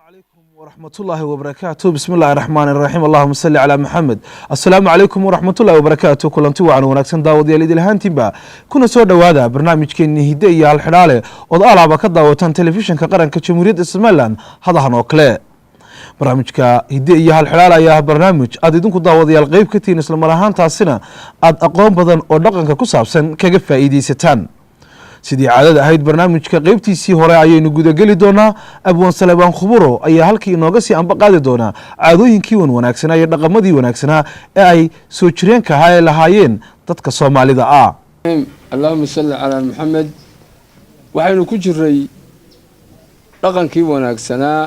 عليكم ورحمة الله وبركاته بسم الله الرحمن الرحيم اللهم صل على محمد السلام عليكم ورحمة الله وبركاته كلنتي وعن وناكسن داود يلي دلهانتيبا كنا soo dhawaada barnaamijkeeni hidde iyo hal xidhaale oo alaaba ka daawatan telefishinka qaranka Jamhuuriyadda Soomaaliland hadahan oo kale barnaamijka hidde iyo hal xidhaale ayaa barnaamij aad idinku daawadayaal qayb ka tiin isla mar ahaantaasina aad aqoon badan oo dhaqanka ku saabsan kaga faa'iideysataan sidii caadada ahayd barnaamijka qaybtiisii hore ayaynu gudagali doonaa abwaan salebaan khuburo ayaa halkii inooga sii anba qaadi doonaa caadooyinkii wanaagsanaa iyo dhaqamadii wanaagsanaa ee ay soo jireenka ahaa ee lahaayeen dadka Soomaalida ah Allahumma salli ala Muhammad waxaynu ku jiray dhaqankii wanaagsanaa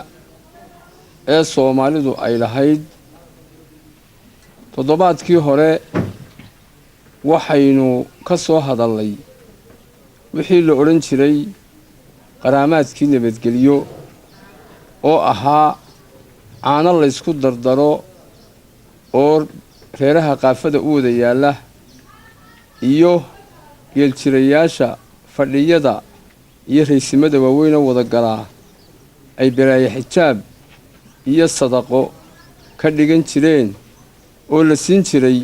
ee Soomaalidu ay lahayd toddobaadkii hore waxaynu ka soo hadalnay wixii la oran jiray qaraamaadkii nabadgeliyo oo ahaa caano la isku dardaro oo reeraha qaafada u wada yaala iyo geeltirayaasha fadhiyada iyo raysimada waaweyn oo wada galaa ay baraaya xijaab iyo sadaqo ka dhigan jireen oo la siin jiray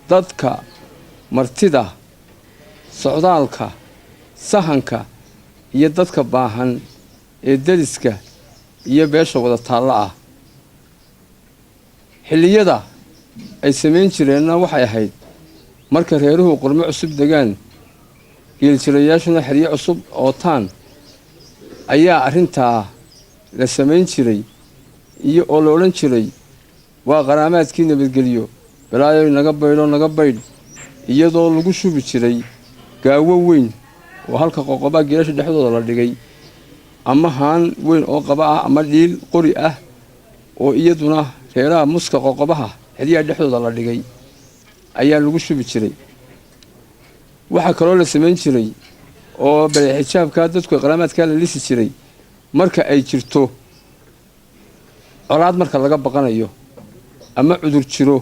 dadka martida socdaalka sahanka iyo dadka baahan ee dariska iyo beesha wada taalla ah xilliyada ay sameyn jireenna waxay ahayd marka reeruhu qurmo cusub degaan geeltirayaashuna xiriyo cusub ootaan ayaa arrintaa la sameyn jiray iyo oo la odhan jiray waa qaraamaadkii nabadgeliyo balaayo naga baydh iyadoo lagu shubi jiray gaawo weyn oo halka qoqoba geelasha dhexdooda la dhigay ama haan weyn oo qaba ah ama dhiil qori ah oo iyaduna reeraha muska qoqobaha xiriyaha dhexdooda la dhigay ayaa lagu shubi jiray waxa kaloo la sameyn jiray oo bari xijaabka dadku qaraamaadka la lisi jiray marka ay jirto colaad marka laga baqanayo ama cudur jiro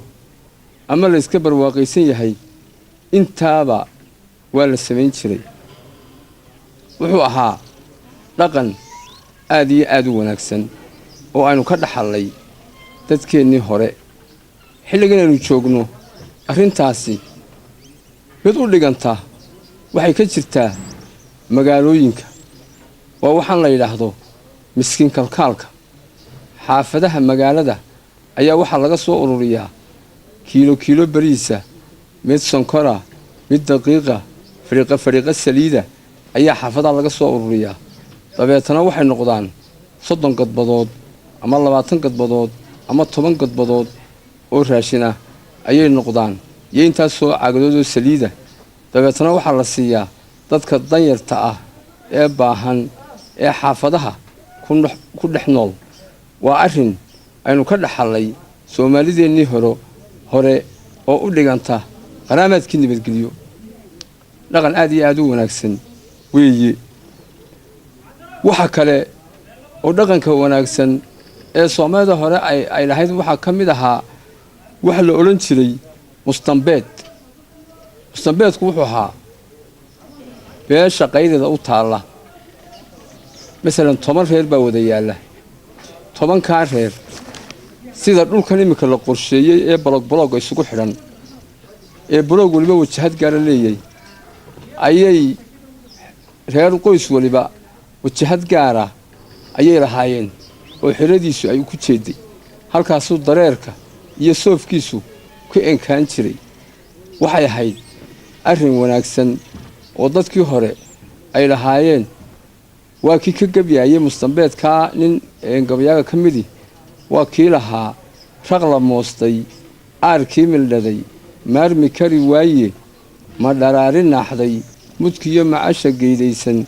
ama la iska barwaaqaysan yahay intaaba waa la sameyn jiray wuxuu ahaa dhaqan aad iyo aad u wanaagsan oo aynu ka dhaxalay dadkeennii hore xilligan aynu joogno arrintaasi mid u dhiganta waxay ka jirtaa magaalooyinka waa waxaan la yidhaahdo miskiin kalkaalka xaafadaha magaalada ayaa waxaa laga soo ururiyaa kiilo bariisa mid sonkora mid daqiiqa fariiqa saliida ayaa xaafadaha laga soo ururiyaa dabeetana waxay noqdaan 30 gadbadood ama 20 gadbadood ama 10 gadbadood oo raashin ah ayay noqdaan iyo intaas soo cagadood oo saliida dabeetana waxaa la siiyaa dadka danyarta ah ee baahan ee xaafadaha ku dhex nool waa arrin aynu ka dhaxalay Soomaalideennii hore oo u dhiganta qaraamaadkii nabadgeliyo dhaqan aad iyo aad u wanaagsan weeye waxa kale oo dhaqanka wanaagsan ee Soomaalida hore ay lahayd waxa kamid ahaa wax la oran jiray mustambeedku wuxuu ahaa beesha qaydada u taala mesela 10 reer baa wada yaala 10 ka reer sida dhulkan imika la qorsheeyay ee blog isugu xidhan ee blog waliba wajahad gaar leeyahay ayay reer qoys waliba wajahad gaara ayay lahaayeen oo xiradiisu ay ku jeeday halkaasuu dareerka iyo soofkiisu ku enkaan jiray waxay ahayd arrin wanaagsan oo dadkii hore ay lahaayeen waa kii ka gabyayay mustambeedka nin gabyaaga kamidi waa kii lahaa raqla moostay aarkii mildhaday maarmi kari waaye ma dharaarin naaxday mudkiyo macasha geydaysan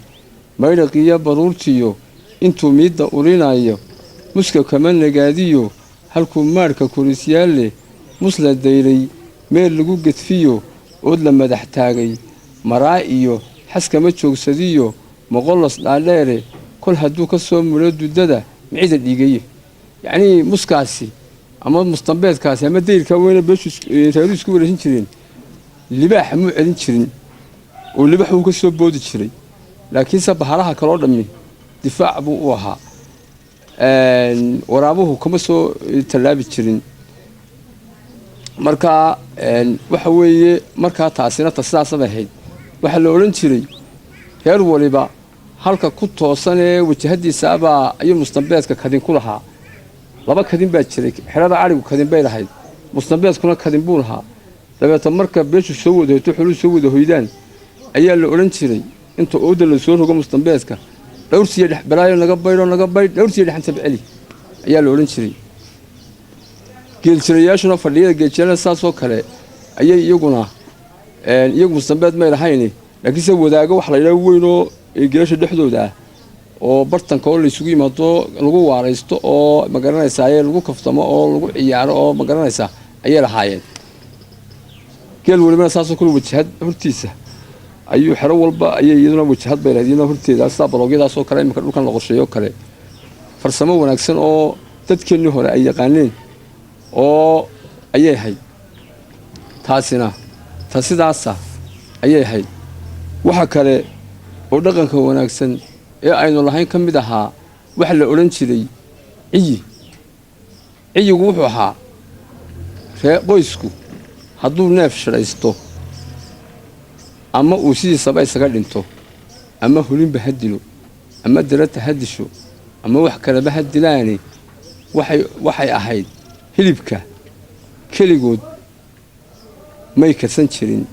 maydhaqiyo baruurtiyo intuu miidda urinayo muska kama nagaadiyo halkuu maadhka korisyaale musla dayray meel lagu gedfiyo ood la madax taagay maraa iyo xaskama joogsadiyo moqollos dhaadheere kol hadduu ka soo mudho dudada micida dhiigaye yacnii muskaasi ama mustambeedkaasi ama dayrka weyne beeshu reeru isku wareejin jireen libaaxa muu celin jirin oo libax uu ka soo boodi jiray laakiinse bahalaha kaloo dhammi difaac buu u ahaa waraabuhu kama soo tallaabi jirin markaa waxa weeye markaa taasina sidaasaba ahayd waxaa la odhan jiray reer waliba halka ku toosan ee wajahadiisaabaa ayuu mustambeedka kadin ku lahaa laba kadin baa jiray xerada arigu kadin bay lahayd mustambeedkuna kadin buu lahaa dabeeta marka beeshu soo wada hoyto xuluu soo wada hoydaan ayaa la odhan jiray inta ooda la soo rogo mustambeedka dhowrsiya dhex balaayo naga baydh dhowrsiya dhexanta biceli ayaa la odhan jiray geeljirayaashuna fadhiyada geeljirana saasoo kale ayay iyaguna iyagu mustambeed may lahayn laakiinse wadaago wax la yidhaha weynoo geelasha dhexdooda ah oo bartanka oo laysugu yimaado lagu waaraysto oo magaranaysaa lagu kaftamo oo lagu ciyaaro oo magaranaysaa ayay lahaayeen geel walibana saasoo kale wajahad hortiisa ayuu xero walba ayay iyaduna wajahad bay lahayd iyaduna horteeda sidaa baloogyadaasoo kale iminka dhulkan la qorsheeyo kale farsamo wanaagsan oo dadkeennii hore ay yaqaaneen oo ayay hayd taasina ta sidaasa ayay hayd waxa kale oo dhaqanka wanaagsan ee aynu lahayn ka mid ahaa waxa la odhan jiray ciyigu wuxuu ahaa qoysku hadduu neef shidhaysto ama uu sidiisaba isaga dhinto ama hulinba ha dilo ama darata ha disho ama wax kaleba ha dilaani waxay ahayd hilibka keligood may karsan jirin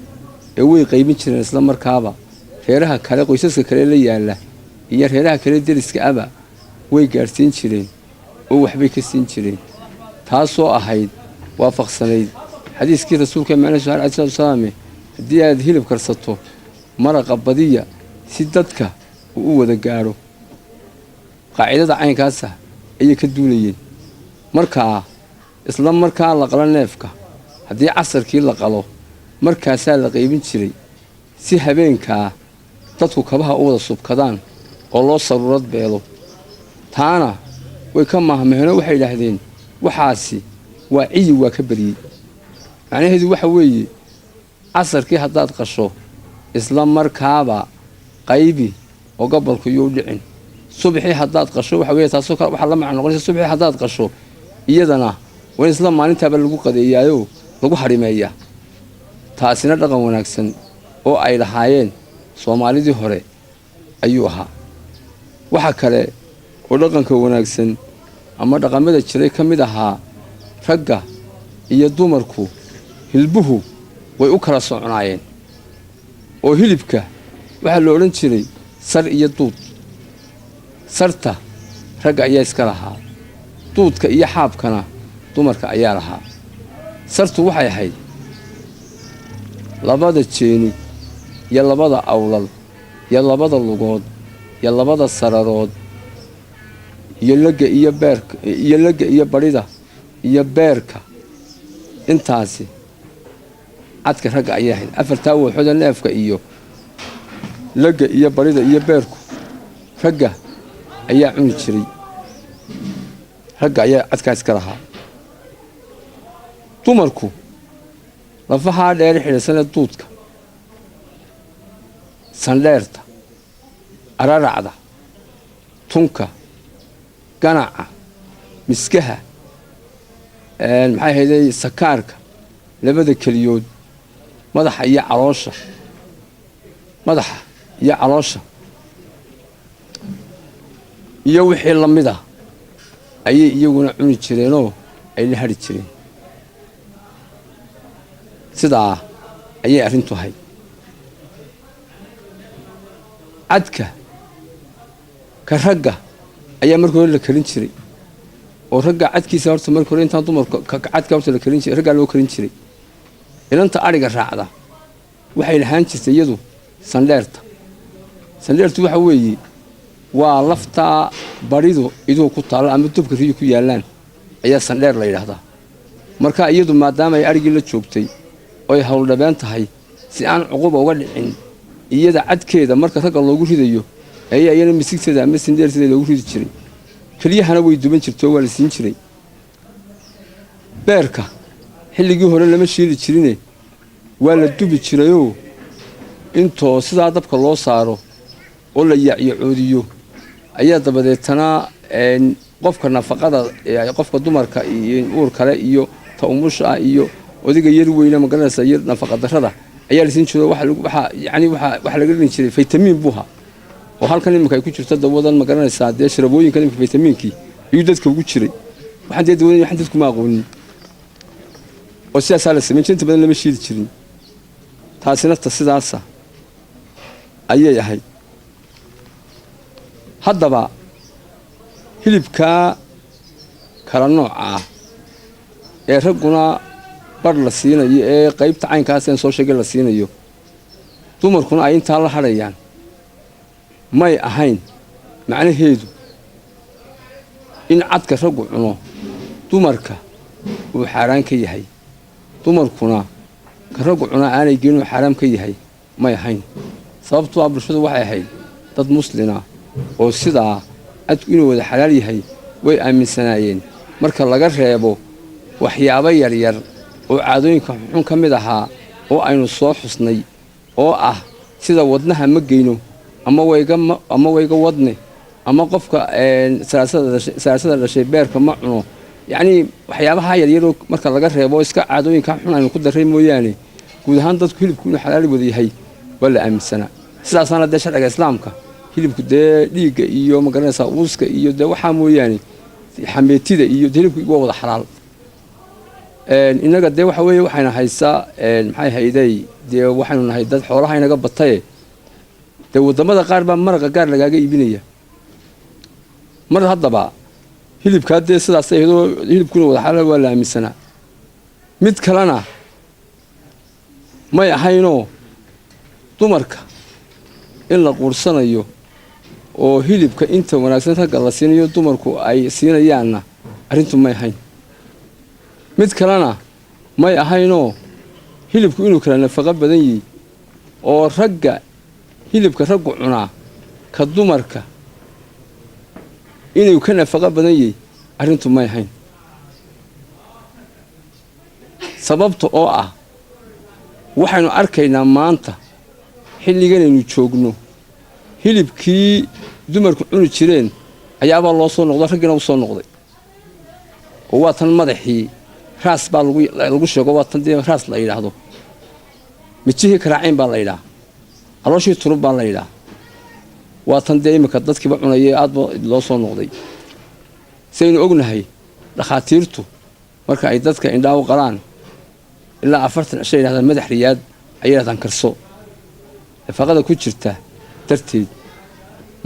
ee way qaybin jireen isla markaaba reeraha kale qoysaska kale la yaala iyo reeraha kale deriska aba way gaarsiin jireen oo waxbay ka siin jireen taasoo ahayd waafaqsanayd xadiiskii rasuulka macnaheedu sallallahu alayhi wasallam haddii aad hilib karsato maraqa badiya si dadka uu u wada gaaro qaacidada caynkaasa ayay ka duulayeen markaa isla markaa la qalo neefka haddii casarkii la qalo markaasaa la qaybin jiray si habeenkaa dadku kabaha u wada subkadaan oo loo saruurad beelo taana way ka mahmaheno waxay yidhaahdeen waxaasi waa ciyi waa ka bariyey macnaheedu waxa weeye casarkii haddaad qasho isla markaaba qaybi oo gobolku yuu dhicin subaxii haddaad qasho waxa weeye taasoo kale waxaa la macno noqonaysa subaxii haddaad qasho iyadana waa isla maalintaaba lagu qadeeyaayoo lagu harimeeyaa taasina dhaqan wanaagsan oo ay lahaayeen soomaalidii hore ayuu ahaa waxa kale oo dhaqanka wanaagsan ama dhaqamada jiray ka mid ahaa ragga iyo dumarku hilbuhu way u kala soconaayeen oo hilibka waxaa la odhan jiray sar iyo duud sarta ragga ayaa iska lahaa duudka iyo xaabkana dumarka ayaa lahaa sartu waxay ahayd labada jeeni iyo labada awlal iyo labada lugood iyo labada sararood iyo laga iyo beerka iyo laga iyo barida iyo beerka intaasi cadka ragga ayaa ahayd afartaa wooxooda neefka iyo laga iyo barida iyo beerku ragga ayaa cuni jiray ragga ayaa cadkaas ka lahaa dumarku lafahaa dheer xidhiidhsanee duudka sandheerta araracda tunka ganaca miskaha maxay hayday sakaarka labada keliyood madaxa iyo caloosha iyo wixii la mid ah ayay iyaguna cuni jireenoo ay la hadhi jireen sidaa ayay arrintu ahayd cadka ka ragga ayaa markii hore la karin jiray oo ragga cadkiisa horta markii hore intaan dumarka cadka horta la karin jiray raggaa loo karin jiray ilanta adhiga raacda waxay lahaan jirtay iyadu sandheertu waxa weeye waa laftaa baridu iduu ku taalla ama dubka riyu ku yaallaan ayaa sandheer la yidhaahdaa marka iyadu maadaama ay adhigii la joogtay oo ay howldhabeen tahay si aan cuquba uga dhicin iyada cadkeeda marka ragga loogu ridayo ayaa iyana misigteeda ama sandheerteeda loogu ridi jiray keliyahana way duban jirtay oo waa la siin jiray beerka xilligii hore lama shiili jirine waa la dubi jirayoo intoo sidaa dabka loo saaro oo la yaacyocoodiyo ayaa dabadeetana qofka nafaqada qofka dumarka iyo uur kale iyo ta umusha iyo odiga yar weyna ma garanaysa yar nafaqa darrada ayaa la siin jiray waxa laga dhin jiray fitamiin buha oo halkan imika ay ku jirto dawadan ma garanaysa dee sharabooyinka imika fitamiinkii iyo dadka ugu jiray waxaan dee dawadan waxaan dadku ma aqoonin oo sidaas la sameeyay inta badan lama shiidi jirin taasina sidaas ayay ahayd haddaba hilibka kala nooca ee ragguna bar la siinayo ee qaybta caynkaas ee soo sheegay la siinayo dumarkuna ay inta la hadayaan may ahayn macnaheedu in cadka raggu cuno dumarka uu xaraan ka yahay dumarkuna ka raggu cuna aanay geenu xaraam ka yahay may ahayn sababtoo ah bulshadu waxay ahayd dad muslina oo sidaa cadku inuu wada xalaal yahay way aaminsanaayeen marka laga reebo waxyaabo yaryar oo caadooyinka xun ka mid ahaa oo aynu soo xusnay oo ah sida wadnaha ma geyno ama wayga wadne ama qofka salaasada dhashay beerka ma cuno yacni waxyaabaha yaryaroo marka laga reebo iska caadooyinka xun aynu ku darray mooyaane guud ahaan dadku hilibku inuu xalaal wada yahay waa la aaminsanaa sidaasaana dee sharciga islaamka hilibku dee dhiigga iyo ma garanaysaa uuska iyo dee waxaa mooyaane xameetida iyo hilibku waa wada xalaal innaga dee waxa weeye waxayna haysaa maxay hayday dee waxaynu nahay dad xoolaha inaga bataye dee waddamada qaar baa maraqa gaar lagaaga iibinaya mar haddaba hilibkaa dee sidaas ahaydoo hilibkuna wada xalaal waa la aaminsanaa mid kalena may ahaynoo dumarka in la quursanayo oo hilibka inta wanaagsan ragga la siinayo dumarku ay siinayaanna arrintu may ahayn mid kalena may ahaynoo hilibku inuu kala nafaqo badan yahay oo ragga hilibka raggu cunaa ka dumarka inuu ka nafaqo badan yahay arrintu may ahayn sababta oo ah waxaynu arkaynaa maanta xilliganaynu joogno hilibkii dumarku cuni jireen ayaabaa loo soo noqdo raggina u soo noqday oo waa tan madaxii raas baa lagu sheego waa tan dee raas la yidhaahdo mijihii karaacayn baa la yidhaha calooshii turub baa la yidhaha waa tan dee iminka dadkiiba cunayay aadba loo soo noqday saynu ognahay dhakhaatiirtu marka ay dadka indhaa u qalaan ilaa 40 cisho yidhahdaan madax riyaad ay yidhahdaan karso nafaqada ku jirta darteed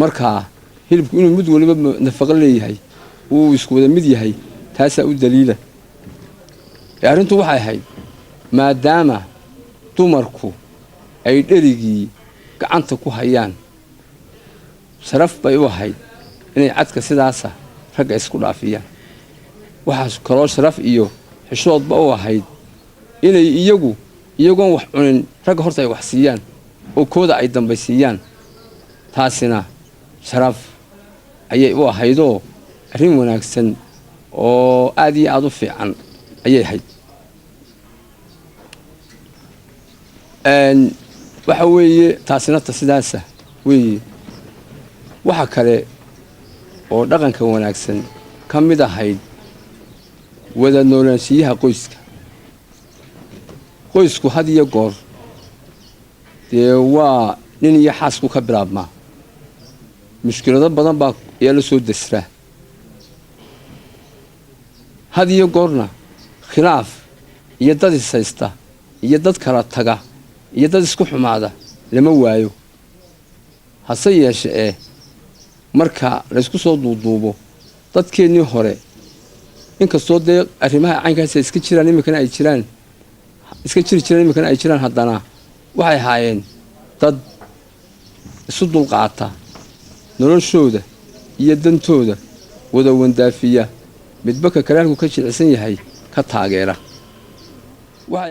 markaa hilibku inuu mid waliba nafaqo leeyahay uu isku wada mid yahay taasaa u daliila arrintu waxay ahayd maadaama dumarku ay dherigii gacanta ku hayaan sharaf bay u ahayd inay cadka sidaasa ragga isku dhaafiyaan waxaas kaloo sharaf iyo xishoodba u ahayd inay iyagoon wax cunin ragga horta ay wax siiyaan oo kooda ay dambaysiiyaan taasina sharaf ayay u ahaydoo arrin wanaagsan oo aad iyo aad u fiican ayay ahayd waxa weeye taasina sidaasa weeye waxa kale oo dhaqanka wanaagsan ka mid ahayd wada noolaanshiyaha qoysku had iyo goor dee waa nin iyo xaasku ka bilaabmaa mushkilado badan baa ayaa la soo desraa had iyo goorna khilaaf iyo dad ishaysta iyo dad kala taga iyo dad isku xumaada lama waayo hase yeeshee marka laysku soo duuduubo dadkeennii hore inkastoo dee arrimaha caynkaas iska jiraan iminkana ay jiraan iska jiri jireen iminkana ay jiraan haddana waxay ahaayeen dad isu dulqaata noloshooda iyo dantooda wada wandaafiya midba ka kale halku ka jilicsan yahay ka taageera waa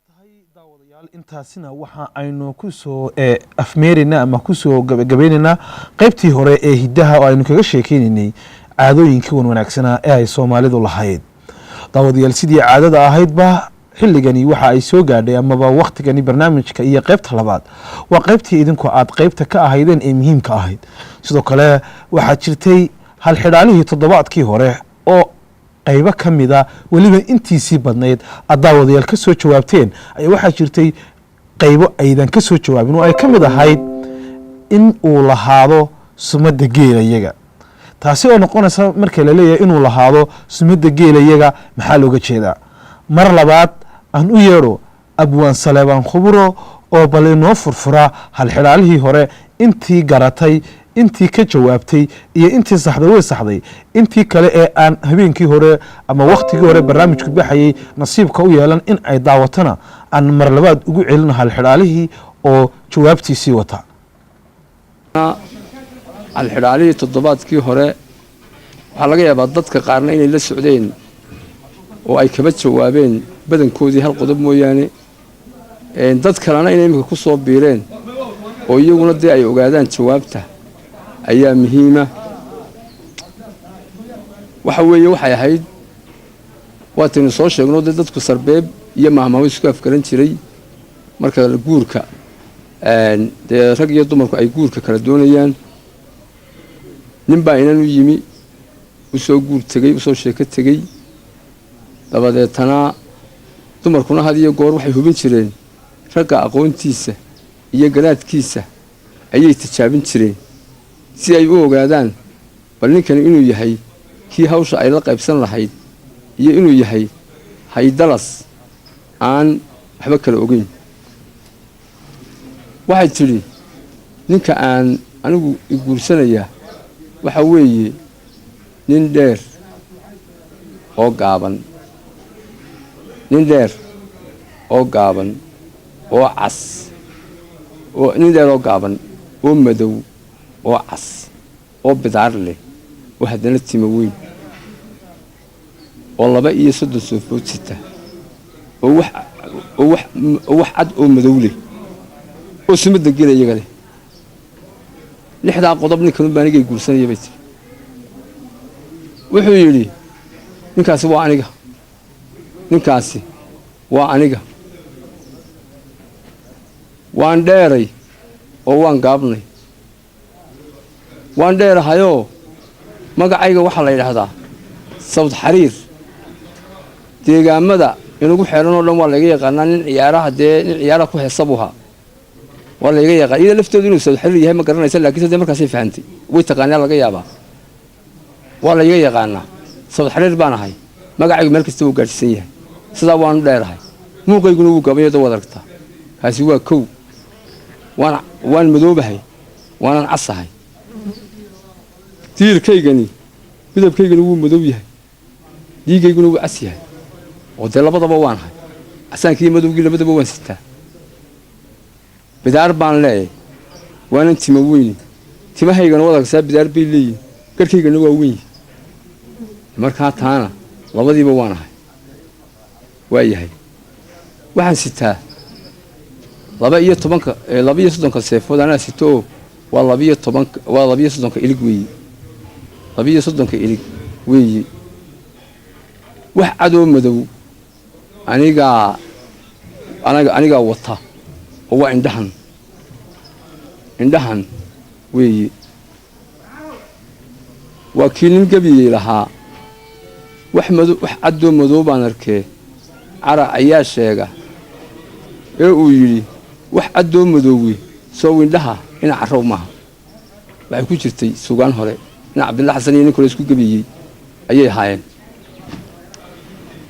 tahay daawadayaal intaasina waxa aynu ku soo afmeerinaa ama ku soo gabagabaynaynaa qaybtii hore ee hiddaha oo aynu kaga sheekeynaynay caadooyinkii wanaagsanaa ee ay Soomaalidu lahayd daawadayaal sidii caadada ahaydba xilligani waxa ay soo gaadhay amaba waqtigani barnaamijka iyo qaybta labaad waa qaybtii idinku aad qaybta ka ahaydeen ee muhiimka ahayd sidoo kale waxa jirtay halxidhaalihii toddobaadkii hore oo qaybo ka mida weliba intiisii badnayd aad daawadayaal ka soo jawaabteen ayaa waxaa jirtay qaybo aydan ka soo jawaabin oo ay ka mid ahayd in uu lahaado sumadda geelayaga taasi oo noqonaysa marka la leeyahay inuu lahaado sumadda geelayaga maxaa looga jeedaa mar labaad aan u yeedho abwaan saleebaan khuburo oo bal inoo furfura halxidhaalihii hore intii garatay intii ka jawaabtay iyo intii saxday way saxday intii kale ee aan habeenkii hore ama wakhtigii hore barnaamijku baxayay nasiibka u yeelan in ay daawatana aan mar labaad ugu celino halxidhaalihii oo jawaabtiisii wata halxidhaalihii toddobaadkii hore waxaa laga yaabaa dadka qaarna inay la socdeen oo ay kaba jawaabeen badankoodii hal qodob mooyaane dad kalena inay iminka ku soo biireen oo iyaguna dee ay ogaadaan jawaabta ayaa muhiima waxa weeye waxay ahayd waataynu soo sheegno dee dadku sarbeeb iyo mahmaho isku afgaran jiray marka guurka dee rag iyo dumarku ay guurka kala doonayaan nin baa inan u yimi usoo guur tegey usoo sheeko tegey dabadeetana dumarkuna had iyo goor waxay hubin jireen ragga aqoontiisa iyo garaadkiisa ayay tijaabin jireen si ay u ogaadaan bal ninkani inuu yahay kii hawsha ay la qaybsan lahayd iyo inuu yahay haydalas aan waxba kala ogeyn waxay tidhi ninka aan anigu iguursanayaa waxa weeye nin dheer oo gaaban nin dheer oo gaaban oo cas oo nin dheer oo gaaban oo madow oo cas oo bidaar leh oo haddana timo weyn oo 32 soofood sita oo wax cad oo madow leh oo sumadda geelayaga leh lixdaa qodob ninkan baa anigay guursanaya bay tiri wuxuu yidhi ninkaasi waa aniga ninkaasi waa aniga waan dheeray oo waan gaabnay waan dheerahayoo magacayga waxaa la yidhaahdaa sawd xariir deegaamada inugu xeeran oo dhan waa layga yaqaanaa nin ciyaaraha ku heesabuha waa layga yaqaan iyada laftoodu inuu sawd xariir yahay ma garanaysa laakiin dee markaasay fahantay way taqaanaa laga yaabaa waa layga yaqaanaa sawd xariir baan ahay magacaygu meel kasta wuu gaadhsiisan yahay sidaa waanu dheerahay muuqayguna wuu gabayado waad aragtaa kaasi waa kow waan madoobahay waanan casahay diirkaygani midabkaygani wuu madow yahay dhiigayguna wuu cas yahay oo dee labadaba waan ahay casaankii madowgii labadaba waan sitaa bidaar baan leeyahay waanan timo weyni timahaygana waad aragtaa bidaar bay leeyihin garhkaygana waa weyn markaa taana labadiiba waan ahay waa yahay waxaan sitaa 12 seefood anaa sito oo waa 12 ilig weeye 12 ilig weeye wax cadoo madow anigaa wata oo waa indhahan weeye waa kii nin gabiyey lahaa wax cadoo madow baan arkee cara ayaa sheega ee uu yidhi wax cadoo madoowe soo indhaha ina carrow maaha waxay ku jirtay sugaan hore ina cabdilla xasan iyo nin kale isku gabiyey ayay ahaayeen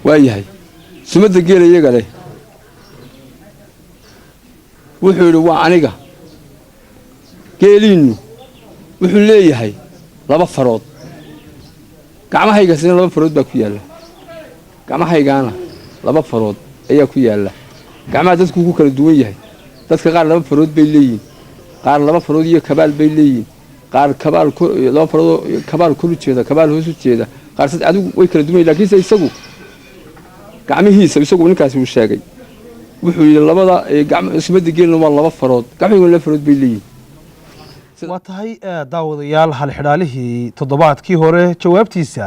waa yahay sumadda geelayaga leh wuxuu yidhi waa aniga geeliinnu wuxuu leeyahay 2 farood gacmahaygaasina 2 farood baa ku yaalla gacmahaygaana 2 farood ayaa ku yaalla gacmaha dadku ku kala duwan yahay dadka qaar 2 farood bay leeyihiin qaar 2 farood iyo kabaal bay leeyihiin qaar kabaal 2 farood kabaal kulu jeeda kabaal hoos u jeeda qaar sad adigu way kala duwan laakiin isagu gacmihiisa isagu ninkaasi uu sheegay wuxuu yiri labada gacmo sumadda geelna waa 2 farood gacmihuna 2 farood bay leeyihiin waa tahay daawadayaal halxidhaalihii toddobaadkii hore jawaabtiisa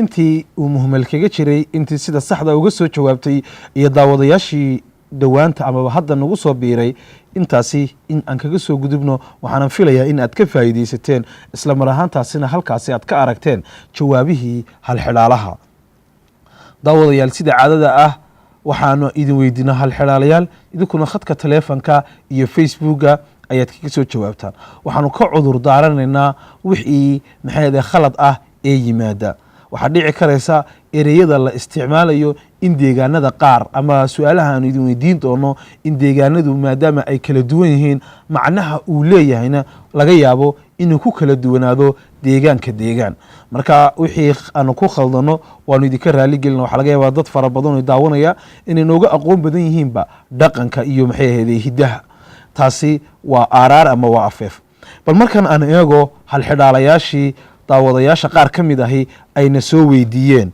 intii uu muhmal kaga jiray intii sida saxda uga soo jawaabtay iyo daawadayaashii dhowaanta amaba hadda nagu soo biiray intaasi in aan kaga soo gudubno waxaanan filayaa in aad ka faa'iidaysateen isla mar ahaantaasina halkaasi aad ka aragteen jawaabihii halxidhaalaha. daawadayaal sida caadada ah waxaanu idin weydiinaa halxidhaalayaal, idinkuna khadka taleefanka iyo facebooka ayaad kaga soo jawaabtaan. waxaanu ka cudur daaranaynaa wixii maxay khalad ah ee yimaada. waxaa dhici karaysa ereyada la isticmaalayo in deegaanada qaar ama su-aalaha aanu idin weydiin doono in deegaanadu maadaama ay kala duwan yihiin macnaha uu leeyahayna laga yaabo inuu ku kala duwanaado deegaanka deegaan. marka wixii aanu ku khaldano waanu idinka raaligelina. waxaa laga yaabaa dad fara badan oo daawanaya inay nooga aqoon badan yihiinba dhaqanka iyo maxay ahayde hiddaha. taasi waa aaraar ama waa afeef. bal markan aan eego halxidhaalayaashii daawadayaasha qaar ka mid ahi ayna soo weydiiyeen.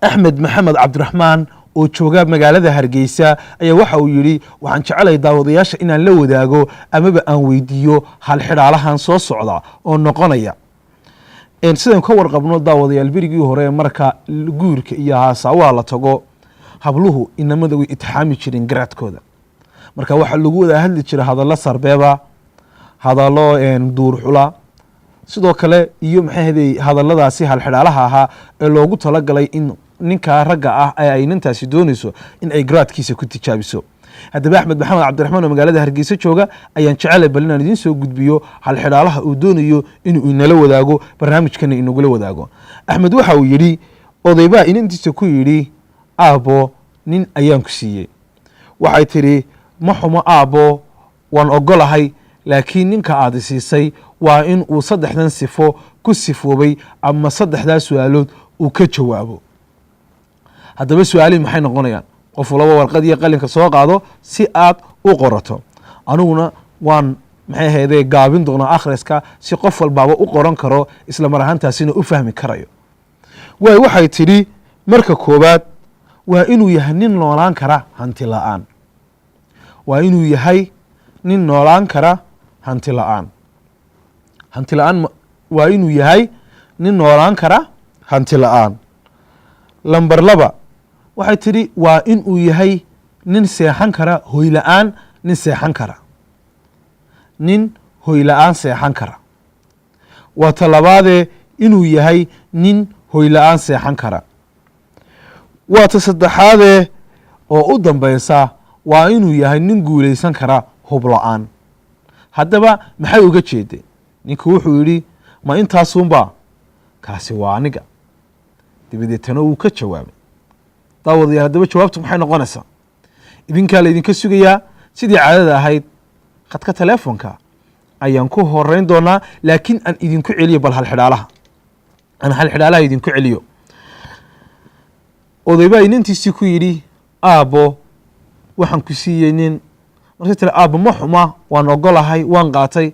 axmed maxamed cabdiraxmaan oo jooga magaalada Hargeysa ayaa waxa uu yidhi waxaan jecelahay daawadayaasha inaan la wadaago amaba aan weydiiyo halxidhaalahan soo socda oo noqonaya sidaan ka warqabno daawadayaal berigii hore marka guurka iyo haasawaha la tago habluhu inamada way itixaami jireen garaadkooda. marka waxaa lagu wada hadli jiray hadallo sarbeeba, hadallo duur xula, sidoo kale iyo maxay ahayd hadalladaasi halxidhaalaha ahaa ee loogu talagalay in ninka ragga ah ay nintaasi doonayso in ay garaadkiisa ku tijaabiso. haddaba axmed maxamed cabdiraxmaan oo magaalada Hargeysa jooga ayaan jecelahay bal inaan idiin soo gudbiyo halxidhaalaha uu doonayo inuu inala wadaago, barnaamijkana inagula wadaago. axmed waxa uu yidhi odaybaa inantiisa ku yidhi aabbo nin ayaan ku siiyey. waxay tidhi ma xumo aabbo, waan ogolahay, laakiin ninka aad siisay waa in uu saddexdan sifo ku sifoobay ama saddexdaa su-aalood uu ka jawaabo. haddaba su-aalihii maxay noqonayaan? qof walaba warqad iyo qalinka soo qaado si aad u qorato. aniguna waan maxay ahayde gaabin doonaa akhriska si qof walbaaba u qoran karo isla mar ahaantaasina u fahmi karayo. waxay tidhi marka koowaad waa inuu yahay nin noolaan kara hanti la-aan. waa inuu yahay nin noolaan kara hanti la-aan. hanti la-aan waa inuu yahay nin noolaan kara hanti la-aan. lamber 2 waxay tidhi waa inuu yahay nin seexan kara hoy la-aan, nin seexan kara, nin hoy la-aan seexan kara. waa talabaadee inuu yahay nin hoy la-aan seexan kara. waa ta saddexaadee oo u dambaysa waa inuu yahay nin guulaysan kara hub la-aan. haddaba maxay uga jeedeen? ninku wuxuu yidhi ma intaasunba? kaasi waa aniga. dabadeetana wuu ka jawaabay. daawadayaal haddaba jawaabtu maxay noqonaysaa? idinkaa laydinka sugayaa. sidii caadada ahayd khadka teleefonka ayaan ku horeyn doonaa, laakiin aan idinku celiyo bal halxidhaalaha. aan halxidhaalaha idinku celiyo. odaybaa inantiisii ku yidhi aabbo waxaan ku siiyey nin. markay tiri aabbo ma xuma, waan ogolahay, waan qaatay,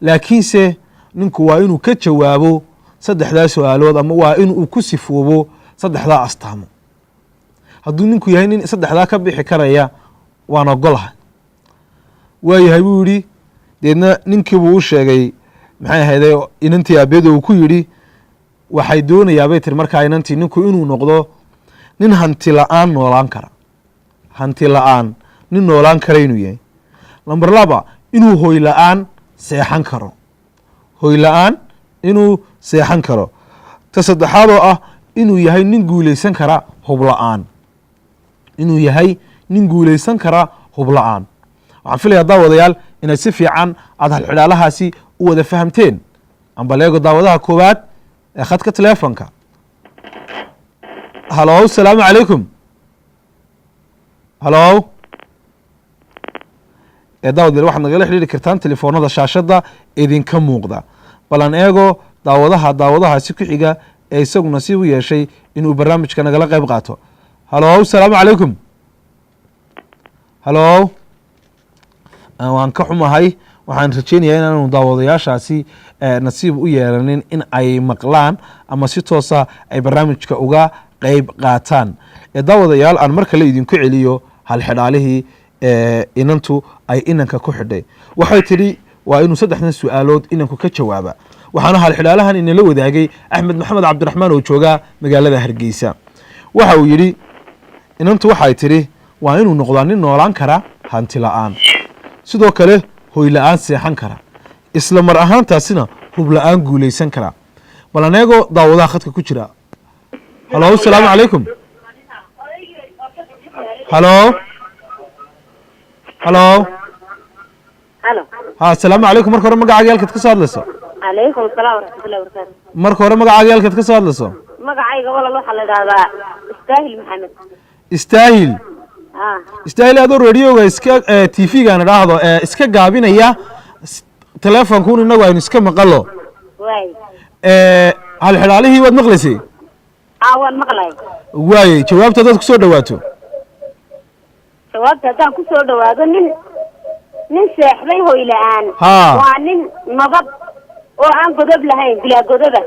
laakiinse ninku waa inuu ka jawaabo saddexdaa su-aalood ama waa inuu ku sifoobo saddexdaa astaamo. hadduu ninku yahay nin saddexdaa ka bixi karaya waan ogolahay. waayahay buu yidhi. deedna ninkii buu u sheegay maxay ahayde inantii aabeedo uu ku yidhi waxay doonayaabay tiri markaa inantii ninku inuu noqdo nin hanti la-aan noolaan kara. hanti la-aan nin noolaan kara inuu yahay. lamber 2 inuu hoy la-aan seexan karo. hoy la-aan inuu seexan karo. ta saddexaad oo ah inuu yahay nin guulaysan kara hub la-aan. inuu yahay nin guulaysan kara hub la-aan. waxaan filayaa daawadayaal inaad si fiican aad halxidhaalahaasi u wada fahamteen. ambaleego daawadaha koowaad ee khadka teleefonka. halo asalaamu calaykum. halo daawadayaal waxaad nagala xidhiiri kartaan telefoonada shaashadda idinka muuqda. balan eego daawadahaasi ku xiga ee isagu nasiib u yeeshay inuu barnaamijka nagala qayb qaato. halo asalaamu calaykum. halo waan ka xumahay, waxaan rajeynayaa inaanu daawadayaashaasi nasiib u yeelanin in ay maqlaan ama si toosa ay barnaamijka uga qayb qaataan. daawadayaal aan mar kale idinku celiyo halxidhaalihii inantu ay inanka ku xidhay. waxay tidhi waa inuu saddexdan su-aalood inanku ka jawaaba. waxaana halxidhaalahan inala wadaagay axmed maxamed cabdiraxmaan oo jooga magaalada Hargeysa. waxa uu yidhi inantu waxay tidhi waa inuu noqdaa nin noolaan kara hanti la-aan sidoo kale hoy la-aan seexan kara isla mar ahaantaasina hub la-aan guulaysan kara bal aneego daawadaha khadka ku jira halo asalaamu calaykum halo halo ha asalaamu calaykum marka hore magacaaga halkaad ka soo hadlayso calaykum asalaam waraxmatullahi wabarakaatu marka hore magacaaga halkaad ka soo hadlayso magacayga walal waxaa la idhahdaa istaahil maxamed istaahil istaahil adoo radioga iska tv-gan idhaahdo iska gaabinaya teleefonkuun inagu aynu iska maqalo waay hal xidhaalihii waad maqlaysay waan maqlay waayey jawaabta haddaad kusoo dhawaato jawaabta haddaan kusoo dhawaado nin seexday hoy la-aan waa nin nabad oo aan godob lahayn bilaa godoba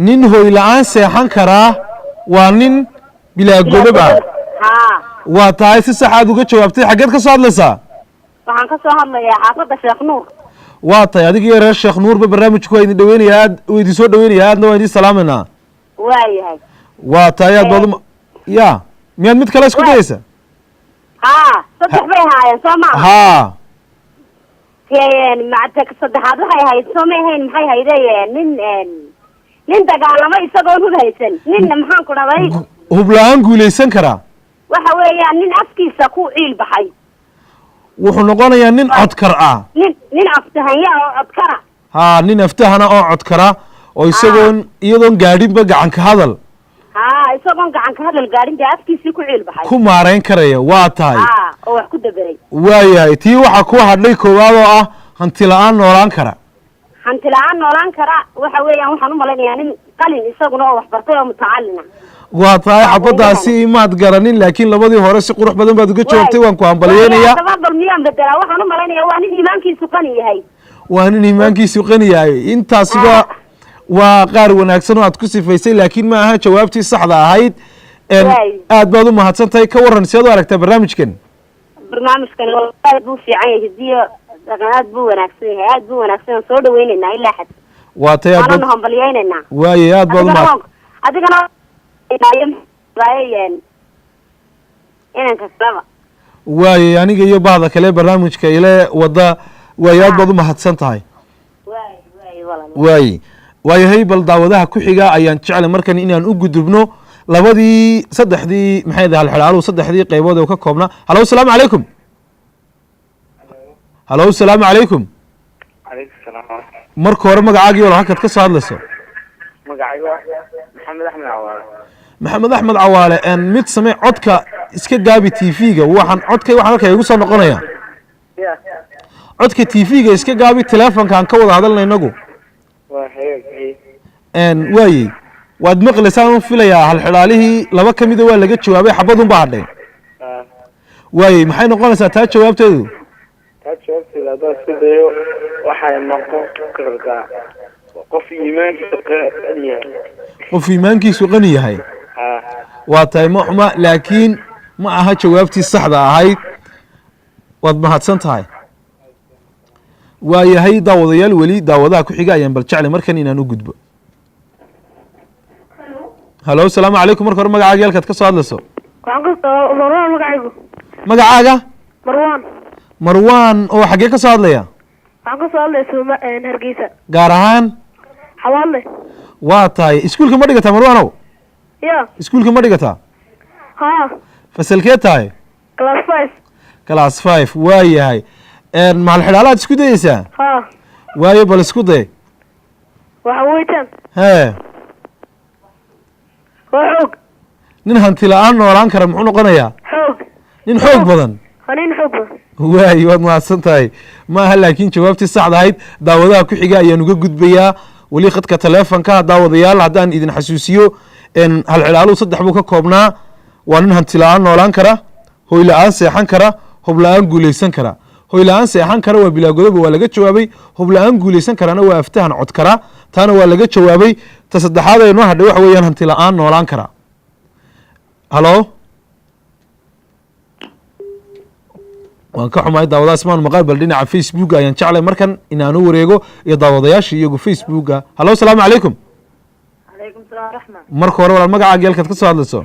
nin hoy la-aan seexan karaa waa nin bilaa godob ah waa tahay si sax aad uga jawaabtay xaggeed ka soo hadlaysaa waxaan ka soo hadlayaa xaafadda sheekh nuur waa tahay adiga iyo reer sheekh nuurba barnaamijku waa idin dhaweynaya aad waa idin soo dhaweynaya aadna waa idin salaamaynaa waayahay waa tahay aad baad ya miyaad mid kale isku dayaysa saddex bay ahaayeen soo maa macta saddexaad waxay ahayd soo ma ahayn maxay hayde nin dagaalamo isagoon hub haysan ninna maxaan ku dhaday hub la-aan guulaysan karaa waxa weeyaan nin afkiisa ku ciil baxay wuxuu noqonayaa nin codkar ah nin aftahanya oo codkara nin aftahana oo codkara oo isagoon iyadoon gaadhinba gacanka hadal isagoon gacanka hadal gaadhin dee afkiisii ku ciil baxay ku maarayn karaya waa tahay oo wax ku daberay waayahay tii waxaa ku hadhay koowaad oo ah hanti la-aan noolaan kara hanti la-aan noolaan kara waxa weeyaan waxaan u malaynayaa nin qalin isaguna oo waxbartay oo mutacalina waa tahay xabadaasi imaad garanin laakiin labadii hore si qurux badan baad uga joogtay waan ku hambalyeynaya bal miyaan bedelaa waxaan u malaynayaa waa nin iimaankiisu qani yahay waa nin iimaankiisu qani yahay intaasiba waa qaar wanaagsan oo aad ku sifaysay laakiin ma aha jawaabtii saxda ahayd aad baad u mahadsan tahay ka waran si aad u aragtaa barnaamijkan aad buu fiican yahay hidiyo aad buu wanaagsan yahay aad buu wanaagsan soo dhaweynaynaa ilaa xad waa tahay waanu hambalyeynayna waaye aad baad u mahadsan adigana inanka kalaba waaye aniga iyo bahda kale barnaamijka ile wada waaye aad baad u mahadsan tahay waaye waayahay bal daawadaha ku xiga ayaan jeclay markan inaan u gudubno labadii saddexdii maxay dahay halxidhaaluhu saddexdii qaybood ee ka koobnaa halo asalaamu calaykum halo asalaamu calaykum marka hore magacaagii wala halkaad ka soo hadlayso maxamed axmed cawaale mid samee codka iska gaabi tv-ga waxaan halka igu soo noqonaya codka tv-ga iska gaabi teleefonka aan ka wada hadalna inagu waayey waad maqlaysaan u filayaa halxidhaalihii laba ka mida waa laga jawaabay xabadun baa hadhay waayey maxay noqonaysaa taa jawaabteedu haddaan isku dayo waxay noqon kartaa qof iimaankiisu qani yahay waa tahay ma xuma laakiin ma aha jawaabtii saxda ahayd waad mahadsan tahay waayahay daawadayaal weli daawadaha ku xiga ayaan bal jeclay markan inaan u gudbo halo asalaamu calaykum marka hore magacaaga halkaad ka soo hadlayso marwaan magacaygu magacaaga marwaan marwaan oo xaggee ka soo hadlaya waxaan ka soo hadlaya hargeysa gaar ahaan xawaadle waa tahay iskuulka ma dhigataa marwaanow ya iskuulka ma dhigataa fasalkee tahay class 5 waa yahay mahal xidhaalaad isku dayeysaa waayo bal isku day waxa weytaan waa xoog nin hanti la-aan noolaan kara muxuu noqonayaa xoog nin xoog badan nin xoog badan waay waad mahadsan tahay ma aha laakiin jawaabtii saxda ahayd daawadaha ku xiga ayaan uga gudbayaa weli khadka taleefonka daawadayaal haddaan idin xasuusiyo hal xilaaluhu 3 buu ka koobnaa waa nin hanti la-aan noolaan kara hoy la-aan seexan kara hub la-aan guulaysan kara hoy la-aan seexan kara waa bilaagodoba waa laga jawaabay hub la-aan guulaysan karana waa aftahan cod kara taana waa laga jawaabay ta saddexaad ee noo hadhay waxa weeyaan hanti la-aan noolaan kara halo waan ka xumahay daawadaas maan maqaabal dhinaca facebook ayaan jeclay markan inaan u wareego iyo daawadayaasha iyagu facebooka halo asalaamu calaykum calaykum salaam raxma marka hore walaal magacaaga halkaad ka soo hadlayso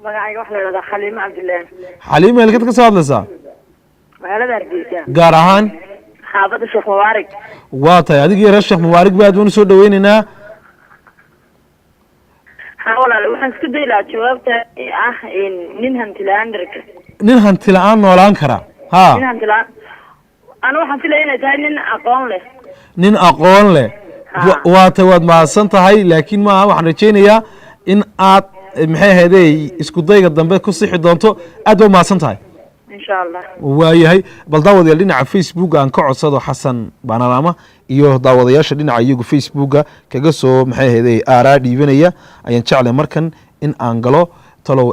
magacayga waxa la yidhahdaa Xaliimo Cabdilaahi. xaliima halkeed ka soo hadlaysaa magaalada Hargeysa. gaar ahaan xaafadda Sheekh Mubaarak. waa tahay adiga iyo reer sheekh mubaarak ba aad baan usoo dhaweynaynaa haa walaal waxaan isku dayi lahaa jawaabta ah nin hanti la-aan dherga. nin hanti la-aan noolaan kara ha nin hanti la-aan ana waxaan filaya inay tahay nin aqoon leh. nin aqoon leh waa tahay waad mahadsan tahay laakiin maaha waxaan rajaynayaa in aad maxay ahaydey isku dayga dambe ku sixi doonto aad baa mahadsan tahay insha allah. waayahay bal daawadayaal dhinaca facebooka aan ka codsado xasan baanalaama iyo daawadayaasha dhinaca iyagu facebooka kaga soo maxay ahaydey aaraa dhiibanaya ayaan jeclay markan in aan galo talow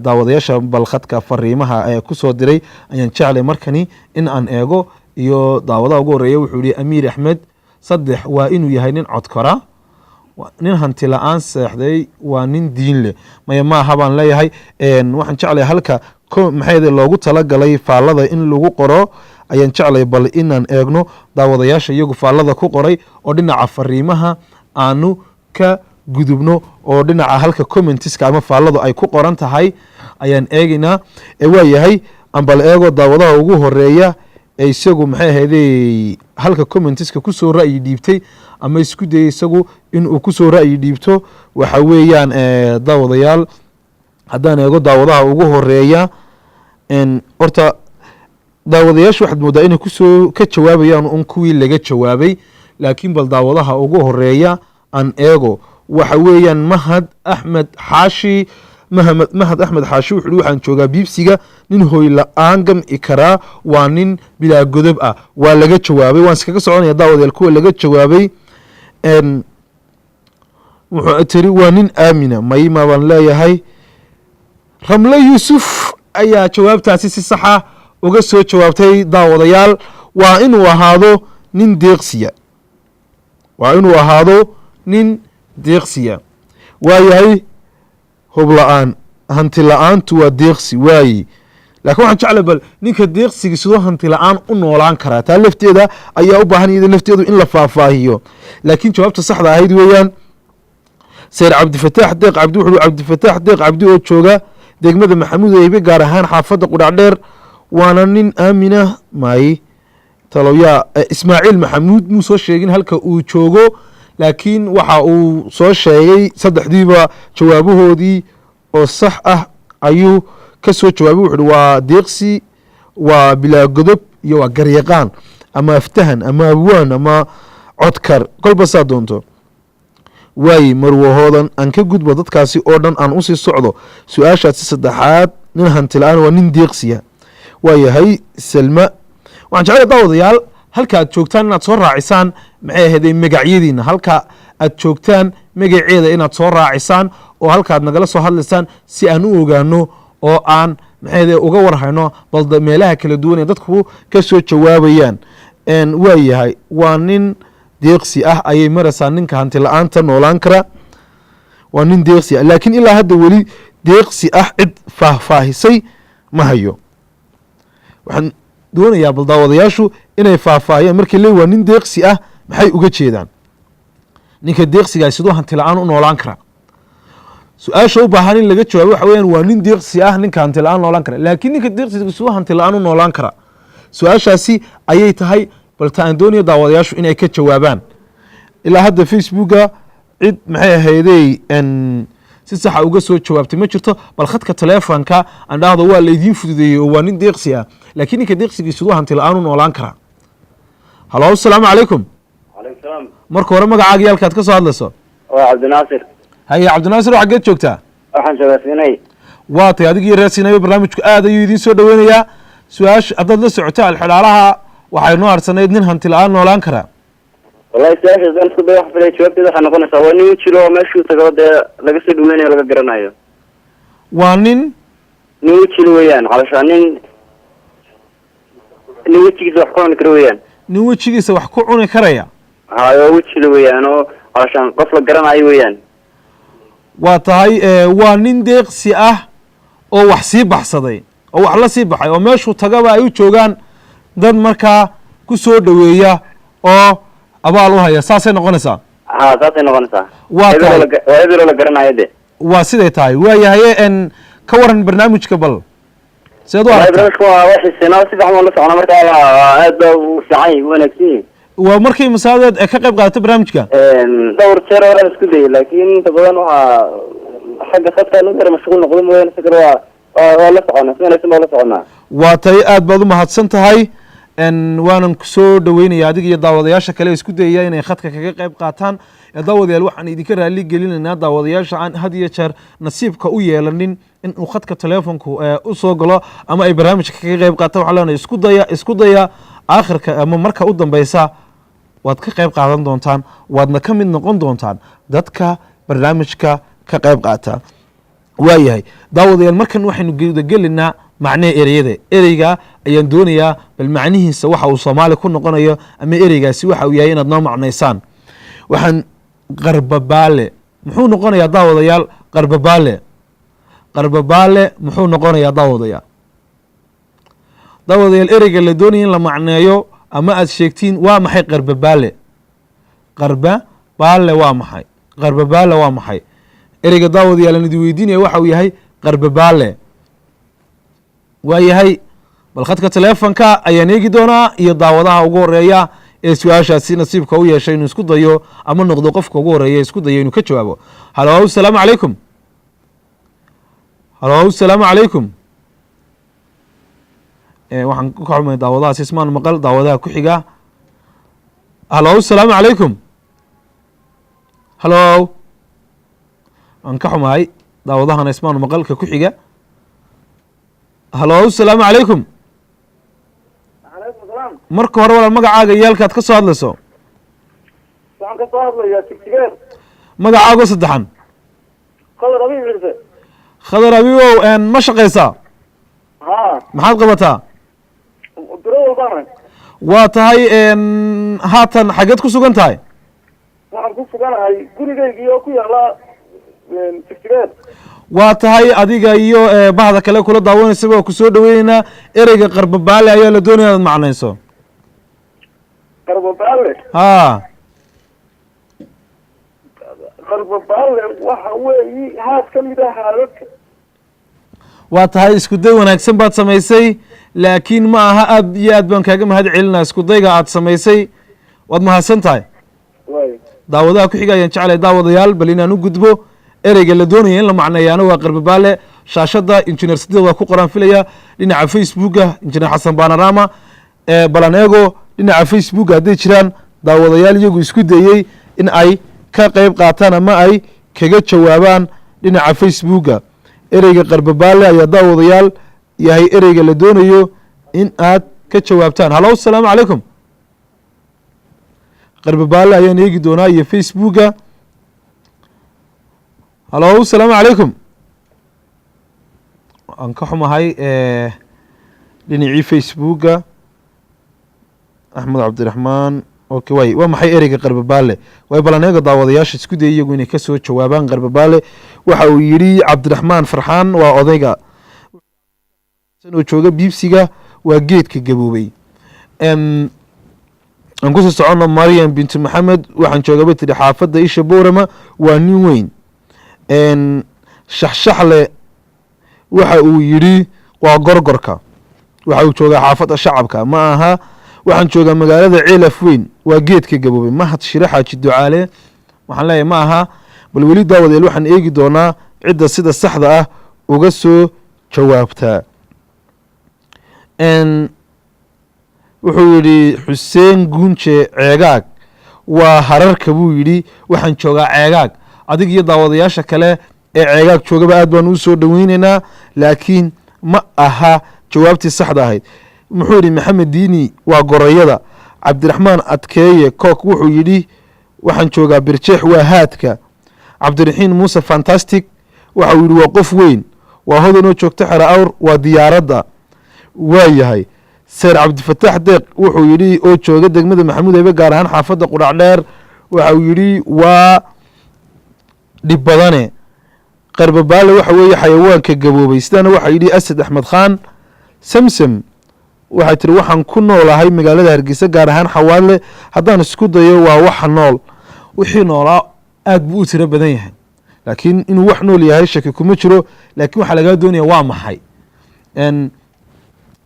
daawadayaasha balkhadka fariimaha ee kusoo diray ayaan jeclay markani in aan eego iyo daawadaha ugu horeeya wuxuu yihi amiir axmed 3 waa inuu yahay nin codkora nin hanti la-aan seexday waa nin diin leh maya maaha baan leeyahay waxaan jeclay halka maxayde loogu talagalay faallada in lagu qoro ayaan jeclay bal inaan eegno daawadayaasha iyagu faallada ku qoray oo dhinaca fariimaha aanu ka gudubno oo dhinaca halka commentiska ama faalladu ay ku qoran tahay ayaan eegaynaa waayahay aan bal eego daawadaha ugu horeeya isagu maxay ahaydey halka commentiska kusoo ra'yi dhiibtay ama isku dayay isagu inuu kusoo ra'yi dhiibto waxa weeyaan daawadayaal haddaan eego daawadaha ugu horeeya horta daawadayaashu waxaad moodaa inay kusoo ka jawaabayaan un kuwii laga jawaabay laakiin bal daawadaha ugu horeeya aan eego waxa weeyaan mahad axmed xaashi wuxuu waxaan joogaa biibsiga nin hooy la-aan gamci karaa waa nin bilaa godob ah waa laga jawaabay waan iskaga soconaya daawadayaal kuwa laga jawaabay wuxuu tiri waa nin aamina mayma baan leeyahay ramle yuusuf ayaa jawaabtaasi si saxa uga soo jawaabtay daawadayaal waa inuu ahaado nin deeqsiya waayahay hub la-aan hanti la-aantu waa deeqsi waaye laakiin waxaan jeclay bal ninka deeqsiga sidoo hanti la-aan u noolaan karaa taa lafteeda ayaa u baahan iyada lafteedu in la faahfaahiyo laakiin jawaabta saxda ahayd weeyaan sayr cabdifataax deeq cabdi wuxuu cabdifataax deeq cabdi oo jooga degmada maxamuud eybe gaar ahaan xaafadda qudhacdheer waana nin aamina may taloyaa ismaaciil maxamuud muu soo sheegin halka uu joogo laakiin waxa uu soo sheegay 3diiba jawaabahoodii oo sax ah ayuu ka soo jawaabay wuxuu waa deeqsi waa bilaa godob iyo waa garyaqaan ama aftahan ama abwaan ama codkar kolba saa doonto waaye marwahoodan aan ka gudbo dadkaasi oo dhan aan usii socdo su-aashaasi saddexaad nin hanti la-aan waa nin deeqsiya waayahay salma waxaan jeclay daawadayaal halka aad joogtaan inaad soo raacisaan maxay ahaydey magacyadiina halka aad joogtaan magaceeda inaad soo raacisaan oo halkaad nagala soo hadlaysaan si aan u ogaano oo aan maxay uga warhayno balda meelaha kala duwan ee dadku ka soo jawaabayaan waayahay waa nin deeqsi ah ayay maraysaa ninka hanti la-aanta noolaan kara waa nin deeqsi ah laakiin ilaa hadda weli deeqsi ah cid faahfaahisay ma hayo waxaan doonayaa bal daawadayaashu inay faahfaahiyaan markii le waa nin deeqsi ah maxay uga jeedaan ninka deeqsigaa sidoo hanti la-aan u noolaan kara su-aasha u baahan in laga jawaabo waxa weyaan waa nin deeqsi ah ninka hanti la-aan noolaan kara laakiin ninka deeqsiga sidoo hanti la-aan u noolaan kara su-aashaasi ayay tahay balta aan doonayo daawadayaashu inay ka jawaabaan ilaa hadda facebooka cid maxay ahaydey si saxa uga soo jawaabtay ma jirto bal khadka taleefonka aan dhahdo waa laydiin fududeeyey oo waa nin deeqsi ah laakiin ninka deeqsigii sidoo hanti la-aan u noolaan kara halo asalaamu calaykum waalaikum marka hore magacaaga yaalkaad ka soo hadlayso waa cabdinaasir haye cabdinaasir waxaa geed joogtaa waxaan shaqaysiinay waa tay adig iyo reersiinayo barnaamijku aad ayuu idiin soo dhaweynayaa su-aasha haddaad la socoto alxidhaalaha waxay noo harsanayd nin hanti la-aan noolaan karaa wallahi su-aashaas aan isku day wax filay jawaabteeda waxay noqonaysaa waa nin jiro oo meeshuu tago dee laga soo dhaweynayo laga garanayo waa nin jiro weeyaan calashaa nin wejigiisa wax ku cuni kara weeyaan nin wejigiisa wax ku cuni karaya hayo wejile weeyaan oo calashaan qof la garanayo weeyaan waa tahay waa nin deeqsi ah oo wax sii baxsaday oo wax la sii baxay oo meeshuu tagaba ay u joogaan dad markaa ku soo dhoweeya oo abaal u haya saasay noqonaysaa saasay noqonaysaa waa tahay waa hebeloo la garanayo de waa siday tahay waayahaye ka waran barnaamijka bal seed u والله aragtaa برنامجك واحد سنة سبع مرات أنا مرة هذا وسعي وأنا كثير waa markii masaadeed ee ka qayb qaadatay barnaamijka دور تير ولا مسكولي لكن تبغى نوع حاجة خدتها نقدر مشغول نقول مو نفكر ولا سعنا سنة سنة ولا سعنا waa tay aad baad u mahadsan tahay waanan kusoo dhaweynaya adiga iyo daawadayaasha kale isku dayaya inay khadka kaga qayb qaataan daawadayaal waxaan idinka raali gelinaynaa daawadayaasha aan had iyo jeer nasiibka u yeelanin in uu khadka teleefonku u soo galo ama ay barnaamijka kaga qayb qaataan waxaa leenahay isku daya aakhirka ama marka u dambeysa waad ka qayb qaadan doontaan waadna ka mid noqon doontaan dadka barnaamijka ka qayb qaata waayahay daawadayaal markan waxaynu gudagelinaa macnaha ereyada ereyga ayaan doonayaa bal macnihiisa waxa uu soomaali ku noqonayo ama ereygaasi waxa uu yahay inaad noo macnaysaan waxaan qarbabaale muxuu noqonayaa daawadayaal qarbabaale muxuu noqonayaa daawadayaal ereyga la doonaya in la macneeyo ama aad sheegtiin waa maxay qarbabaale waa maxay ereyga daawadayaal aan idin weydiinaya waxa uu yahay qarbabaale waa yahay bal khadka teleefonka ayaan eegi doonaa iyo daawadaha ugu horeeya ee su-aashaasi nasiibka u yeeshay inuu isku dayo ama noqdo qofka ugu horeeya isku dayo inuu ka jawaabo halo asalaamu calaykum waxaan ka xumay daawadahaas ismaan maqal daawadaha ku xiga halo asalaamu calaykum waan ka xumahay daawadahana ismaan maqalka ku xiga halo asalaamu calaykum marka hore walaal magacaaga iyo halkaad ka soo hadlayso waxaan ka soo hadlayaa tigtigeer magacaago saddexan khadar abibow ma shaqaysaa maxaad qabataa waa tahay haatan xageed ku sugan tahay waxaan ku suganahay gurigeygii oo ku yaala tigtigeer waa tahay adiga iyo bahda kale kula daawanaysa waa ku soo dhaweyneynaa ereyga qarbabaale ayaa la doonaya inaad macnayso qarbabaale qarbabaale waxa weeyi haad ka mid ah haadadka waa tahay isku day wanaagsan baad samaysay laakiin ma aha aad iyo aad baan kaaga mahad celinaa isku dayga aad samaysay waad mahadsan tahay daawadaha ku xiga ayaan jeclay daawadayaal bal inaan u gudbo ereyga la doonaya in la macneeyaana waa qarbabaale shaashada injineer sideed waa ku qoraan filaya dhinaca facebooka injineer xasan banarama balan eego dhinaca facebooka hadday jiraan daawadayaal iyagu isku dayey in ay ka qayb qaataan ama ay kaga jawaabaan dhinaca facebooka ereyga qarbabaale ayaa daawadayaal yahay ereyga la doonayo in aad ka jawaabtaan halo asalaamu calaykum qarbabaale ayaan eegi doonaa iyo facebooka halo asalaamu calaykum aan ka xumahay dhinacii facebooka axmed cabdiraxmaan okay way waa maxay ereyga qarbabaale way balaneega daawadayaasha isku dayay iyagu inay kasoo jawaabaan qarbabaale waxa uu yidhi cabdiraxmaan farxaan waa odayga oo jooga biibsiga waa geedka gaboobay aan kusoo socono mariam bintu maxamed waxaan joogaba tidhi xaafadda isha boorama waa nin weyn shaxshaxle waxa uu yidhi waa gorgorka waxa uu joogaa xaafadda shacabka ma aha waxaan joogaa magaalada ceelaf weyn waa geedka gaboobay mahad shire xaaji ducaale waxaan leeyahay ma aha bal weli daawadeel waxaan eegi doonaa cidda sida saxda ah uga soo jawaabtaa wuxuu yidhi xuseen guunje ceegaag waa hararka buu yidhi waxaan joogaa ceegaag adig iyo daawadayaasha kale ee ceegaag joogaba aad baan uu soo dhaweyneynaa laakiin ma aha jawaabtii saxda ahayd muxuu yidhi maxamed diini waa gorayada cabdiraxmaan adkeeye kook wuxuu yidhi waxaan joogaa birjeex waa haadka cabdiraxiin muuse fantastic waxa uu yidhi waa qof weyn waa hodanoo joogta xero awr waa diyaaradda waa yahay seer cabdifataax deeq wuxuu yidhi oo jooga degmada maxamuud hebe gaar ahaan xaafadda qudhac dheer waxa uu yidhi waa dhib badane qarbabaale waxa weeye xayawaanka gaboobay sidaana waxaa yidhi asad axmed khaan samsam waxay tiri waxaan ku noolahay magaalada hargeysa gaar ahaan xawaadle haddaan isku dayo waa waxa nool wixii noolaa aad buu u tiro badan yahay laakiin inuu wax nool yahay shaki kuma jiro, laakiin waxaa lagaa doonaya waa maxay.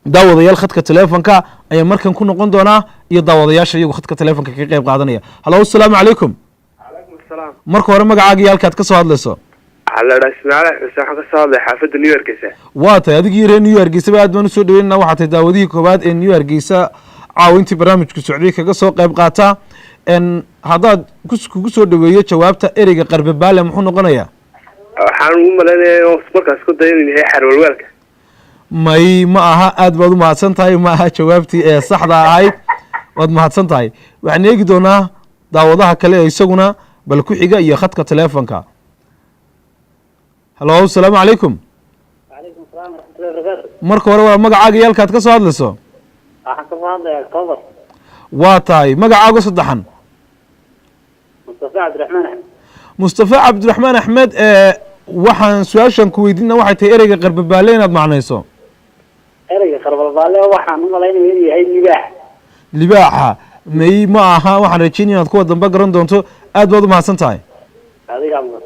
daawadayaal khadka teleefonka ayaa markan ku noqon doonaa iyo daawadayaasha iyagu khadka teleefonka ka qayb qaadanaya. halo asalaamu calaykum. calaykum asalaam. marka hore magacaaga iyo halkaad ka soo hadlayso. Alla Ismaaciil waxaan ka soo hadlay xaafadda New York. waa tahay adigii reer New York aad baan u soo dhaweynaa. waxaa tahay daawadihii koowaad ee New York caawintii barnaamijka socday kaga soo qayb qaata. haddaad kugu soo dhaweeyo jawaabta ereyga qarbabaale muxuu noqonayaa? waxaan u maleynayaa markaas ku dayan inay xarwalwaalka. may ma aha, aad baad u mahadsan tahay, ma aha jawaabtii ee saxda ahayd. waad mahadsan tahay. waxaan eegi doonaa daawadaha kale ee isaguna bal ku xiga iyo khadka teleefonka. halo asalaamu calaykum. وعليكم السلام ورحمة الله وبركاته. marka hore waa magacaaga iyo halkaad ka soo hadlayso. waxaan ka hadlayaa October. waa tahay magacaaga saddexan. Mustafa Cabdiraxmaan Axmed. mustafa cabdiraxmaan axmed. waxaan su-aashan ku weydiina waxay tahay ereyga qarbabaale inaad macnayso. ereyga qarbabaale waxaan u malaynaya inuu yahay libaax. libaaxa may ma aha, waxaan rajeynaya inaad kuwa dambe garan doonto. aad baad u mahadsan tahay. adiga mudan.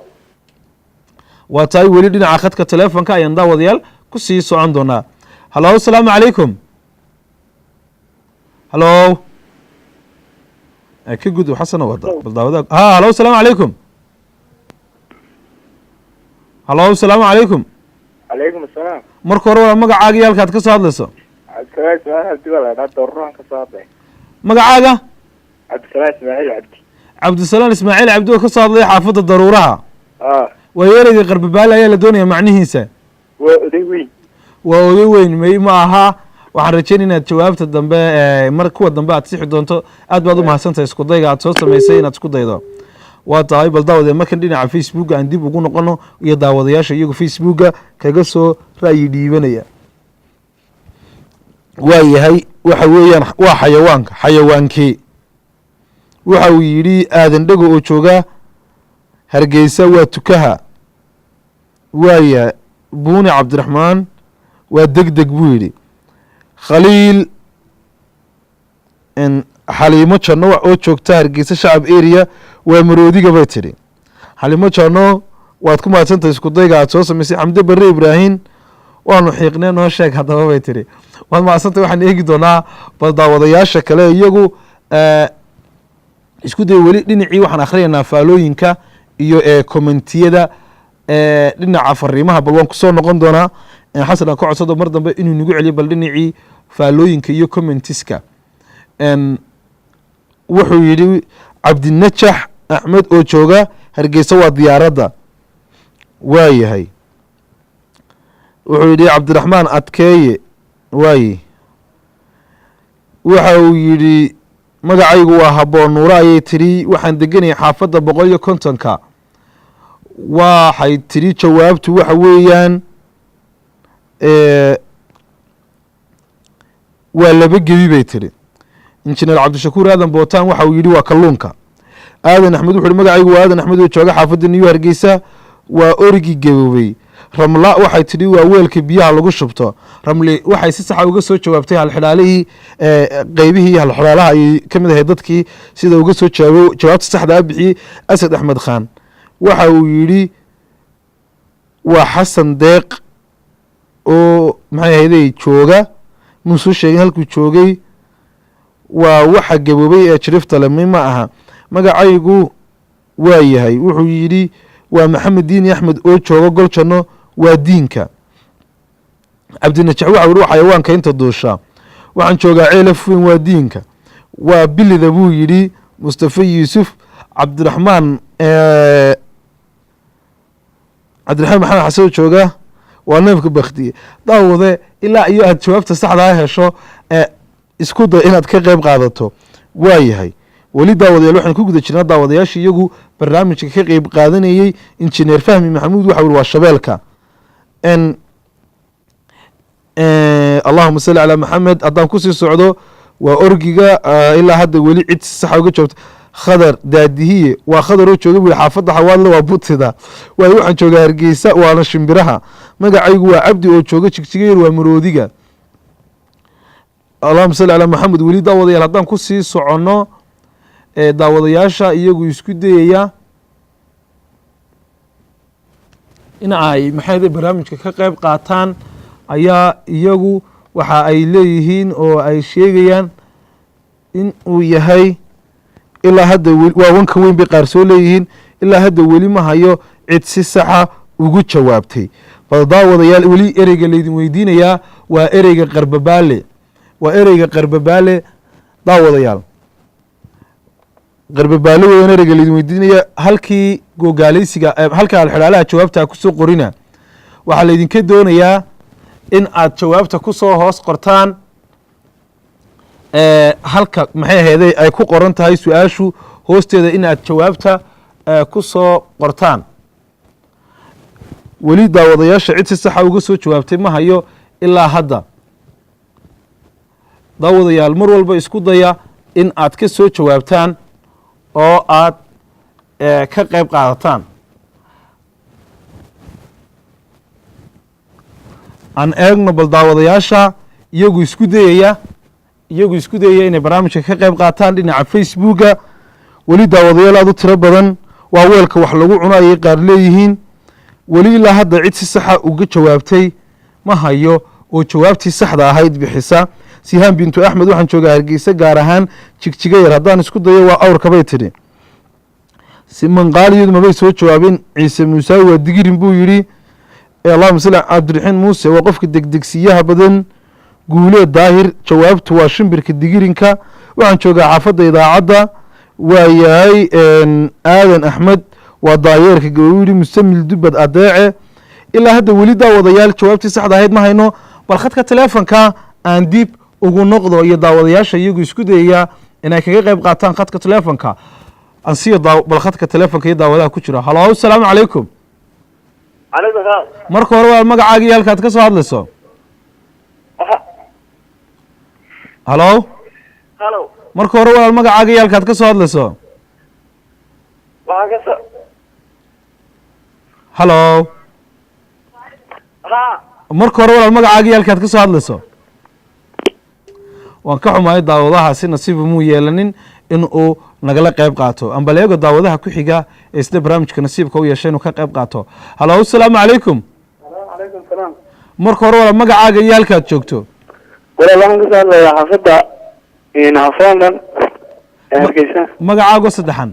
waa tahay weli dhinaca khadka teleefonka ayaan daawadayaal ku sii socon doonaa. halo asalaamu calaykum. halo ka gudub xasan wada bal daawada. halo asalaamu calaykum. halo asalaamu calaykum. Calaykum asalaam. marka hore waa magacaaga iyo halkaad ka soo hadlayso. Cabdisalaam Ismaaciil Cabdi walaal hadda ruuxan ka soo hadlay. magacaaga? Cabdisalaam Ismaaciil Cabdi. cabdisalaam ismaaciil cabdi oo ka soo hadlaya xaafadda daruuraha. waa ereyga qarbabaale ayaa la doonaya macnihiisa. waa oday weyn. waa oday weyn may ma aha. waxaan rajeyn inaad jawaabta dambe mar kuwa dambe aad sixi doonto. aad baad u mahadsantahay isku dayga aad soo samaysay inaad isku daydo. waa tahay bal daawade markan dhinaca facebooka aan dib ugu noqono iyo daawadayaasha iyagu facebooka kaga soo ra'yi dhiibanaya. waa yahay waxa weeyaan waa xayawaanka xayawaankii. waxa uu yidhi aadan dhego oo jooga hargeysa waa tukaha. waaya buuni cabdiraxmaan waa degdeg buu yidhi. khaliil xaliimo janno oo joogta hargeysa shacab area waa maroodiga bay tidhi. xaliimo janno waad ku mahadsantahay isku dayga aad soo samaysay. xamde barre ibraahim waanu xiiqnee noo sheeg haddaba bay tidhi. waad mahadsantahay. waxaan eegi doonaa bal daawadayaasha kale iyagu isku day weli dhinacii waxaan akhrinaynaa faalooyinka iyo commentiyada dhinaca fariimaha bal waan kusoo noqon doonaa. xasan aan ka codsado mar dambe inuu nagu celiyo bal dhinacii faalooyinka iyo commentiska. wuxuu yidhi cabdinajax axmed oo jooga hargeysa waa diyaaradda. waa yahay. wuxuu yidhi cabdiraxmaan adkeeye. waaye. waxa uu yidhi magacaygu waa haboon nuuro ayay tidhi. waxaan deganaya xaafadda 150. waxay tidhi jawaabtu waxa weeyaan waa laba gebi bay tidhi. injineer cabdishakuur aadan bootaan waxa uu yidhi waa kalluunka. aadan axmed wuxu yhi magacaygu waa aadan axmed oo jooga xaafadda new hargeysa waa origi gaboobey. ramla waxay tidhi waa weelka biyaha lagu shubto. ramli waxay si saxa uga soo jawaabtay halxidhaalihii qeybihii halxidhaalaha ayay ka mid ahayd dadkii sida uga soo jawaabta saxda a bixiyey asad axmed khan. waxa uu yidhi waa xasan deeq oo maxay ahayday jooga muusoo sheegin halkuu joogay. waa waxa gaboobay ee jirifta le ma aha. magacaygu waa yahay. wuxuu yidhi waa maxamed diini axmed oo jooga goljanno waa diinka. cabdinajax waxa yihi waa xayawaanka inta duusha. waxaan joogaa ceelaf weyn waa diinka. waa bilida buu yidhi mustafa yuusuf. cabdiraxmaan maxamed xasan oo jooga waa neefka baktiye. daawade ilaa iyo aad jawaabta saxdaa hesho isku day inaad ka qayb qaadato. waa yahay weli daawadayaal waxaan ku guda jirnaa daawadayaasha iyagu barnaamijka ka qayb qaadanayey. injineer fahmi maxamuud waxa yihi waa shabeelka. allahuma salli calaa maxamed. haddaan kusii socdo waa orgiga. ilaa hadda weli cid si saxa uga joogta. khadar daadihiye waa khadar oo jooga buu xaafadda xawaadle waa butida. waayo waxaan joogaa hargeysa waana shimbiraha. magacaygu waa cabdi oo jooga jigjigayr waa maroodiga. allahuma salli calaa maxamed. weli daawadayaal haddaan kusii soconno daawadayaasha iyagu isku dayaya in ay maxay barnaamijka ka qayb qaataan ayaa iyagu waxa ay leeyihiin oo ay sheegayaan in uu yahay ilaa hadda waa wanka weyn bay qaar soo leeyihiin ilaa hadda weli ma hayo cid si saxa ugu jawaabtay bal daawadayaal weli ereyga laydin weydiinayaa waa ereyga qarbabaale waa ereyga qarbabaale daawadayaal qarbabaale weeyaan ereyga laydin weydiinaya halkii gogaaleysiga halka alxidhaalaha jawaabta ku soo qorina waxaa laydinka doonayaa in aad jawaabta ku soo hoos qortaan halka maxay ahaydey ay ku qoran tahay su-aashu hoosteeda in aad jawaabta ku soo qortaan weli daawadayaasha cid si saxa uga soo jawaabtay ma hayo ilaa hadda daawadayaal mar walba isku daya in aad ka soo jawaabtaan oo aad ka qayb qaadataan aan eegno bal daawadayaasha iyagu isku dayaya inay barnaamijka ka qayb qaataan dhinaca facebooka weli daawadayaal aad u tiro badan waa weelka wax lagu cuno ayay qaar leeyihiin weli ilaa hadda cid si saxa uga jawaabtay ma hayo oo jawaabtii saxda ahayd bixisa sihaan bintu axmed waxaan joogaa hargeysa gaar ahaan jigjiga yar haddaan isku dayo waa awrkabay tidhi simanqaaliyadu mabay soo jawaabin ciise muusaawi waa digirin buu yidhi allahuma salli cabdiraxiin muuse waa qofka degdegsiyaha badan guuleed daahir jawaabtu waa shimbirka digirinka waxaan joogaa xaafadda idaacadda waa yahay aadan axmed waa daayeerka gawiri musamil dubad adeece ilaa hadda weli daawadayaal jawaabtii saxda ahayd ma hayno bal khadka teleefonka aan dib ugu noqdo iyo daawadayaasha iyagu isku dayaya inay kaga qayb qaataan khadka teleefonka ansiyo bal khadka teleefonka iyo daawadaha ku jira halo asalaamu calaykum marka hore waa magacaaga iyo halkaad ka soo hadlayso halo marka hore walaal magacaaga iyo halkaad ka soo hadlayso halo marka hore walaal magacaaga iyo halkaad ka soo hadlayso waan ka xumahay daawadahaasi nasiiba muu yeelanin in uu nagala qayb qaato ambaleego daawadaha ku xiga ee sida barnaamijka nasiibka u yeeshay inuu ka qayb qaato halo asalaamu calaykum marka hore walaal magacaaga iyo halkaad joogto walaal waxaan kasoo hadlayaa xaafadda haflondan ee hargeysa magacaago saddexan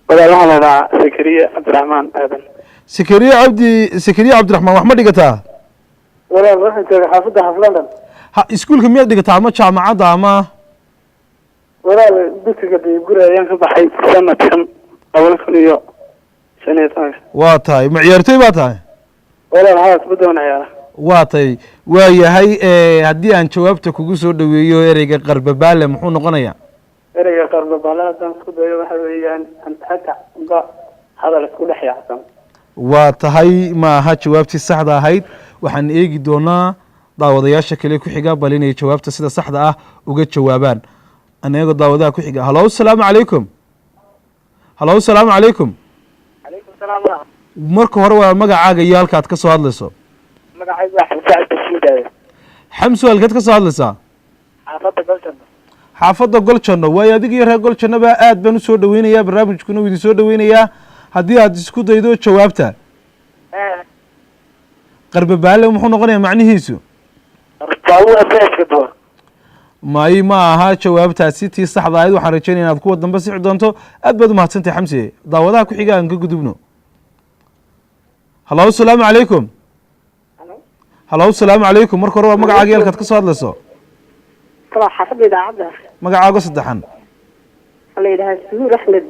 walaal waxaa la dhahaa sakariya cabdiraxmaan aadan sakariya cabdiraxmaan wax ma dhigataa walaal waxaan jooga xaafadda haflondan iskuulka miyaad dhigataa ama jaamacadda ama walaal dugsiga daybguri ayaan ka baxay sanadkan 2015 waa tahay ma ciyaartoy baa tahay walaal haa isbaddoon ciyaara waa tahay waa yahay haddii aan jawaabta kugu soo dhaweeyo ereyga qarbabaale muxuu noqonayaa ereyga qarbabaale haddaan isku dayo waxa weeyaan haka ba hadal isku dhex yaacsan waa tahay ma aha jawaabtii saxda ahayd waxaan eegi doonaa daawadayaasha kale ku xiga bal inay jawaabta sida saxda ah uga jawaabaan anago daawadaha ku xiga halo asalaamu calaykum halo asalaamu calaykum calaykum salaam marka hore waa magacaaga iyo halkaad ka soo hadlayso magacaygu waa xamse cabdishiidaaye xamsu halkaad ka soo hadlaysaa xaafadda goljanno xaafadda goljanno waayo adiga iyo reer goljannoba aad baan usoo dhaweynayaa barnaamijkuna wuu idin soo dhaweynayaa haddii aad isku daydo jawaabta qarbabaale muxuu noqonayaa macnihiisu may ma aha jawaabtaasi tii saxda ahayd waxaan rajeynaya inaad kuwa dambe sixi doonto aad baad umahadsantahay xamse daawadaha ku xiga aan ka gudubno halo asalaamu calaykum halo asalaamu calaykum marka hore waa magacaaga halkaad ka soo hadlayso xaafadda idaacadda magacaago saddexan la yidhahaa suhuur axmed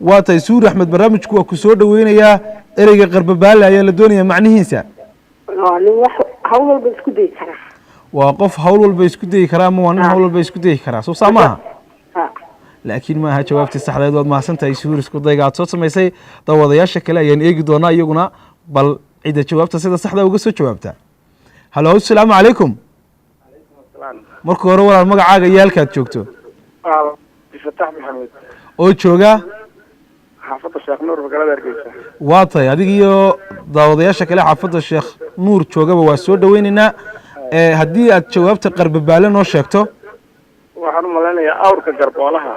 waa tahay suhuur axmed barnaamijku waa ku soo dhaweynayaa ereyga qarbabaale ayaa la doonayaa macnihiisa nin wax hawl walba isku dayi karaa waa qof hawl walba isku dayi karaa ama waa nin hawl walba isku dayi karaa soo saa maaha laakiin ma aha jawaabtii saxdeed waad mahadsantahay suhuur isku dayga aad soo samaysay daawadayaasha kale ayaan eegi doonaa iyaguna bal cidda jawaabta sida saxda uga soo jawaabta halo asalaamu calaykum marka hore walaal magacaaga iyo halkaad joogto fatax maxamed oo jooga xaafadda sheekh nuur magaalada hargeysa waa tahay adiga iyo daawadayaasha kale xaafadda sheekh nuur joogaba waa soo dhaweynaynaa haddii aad jawaabta qarbabaale noo sheegto waxaan u malaynayaa awrka garboolaha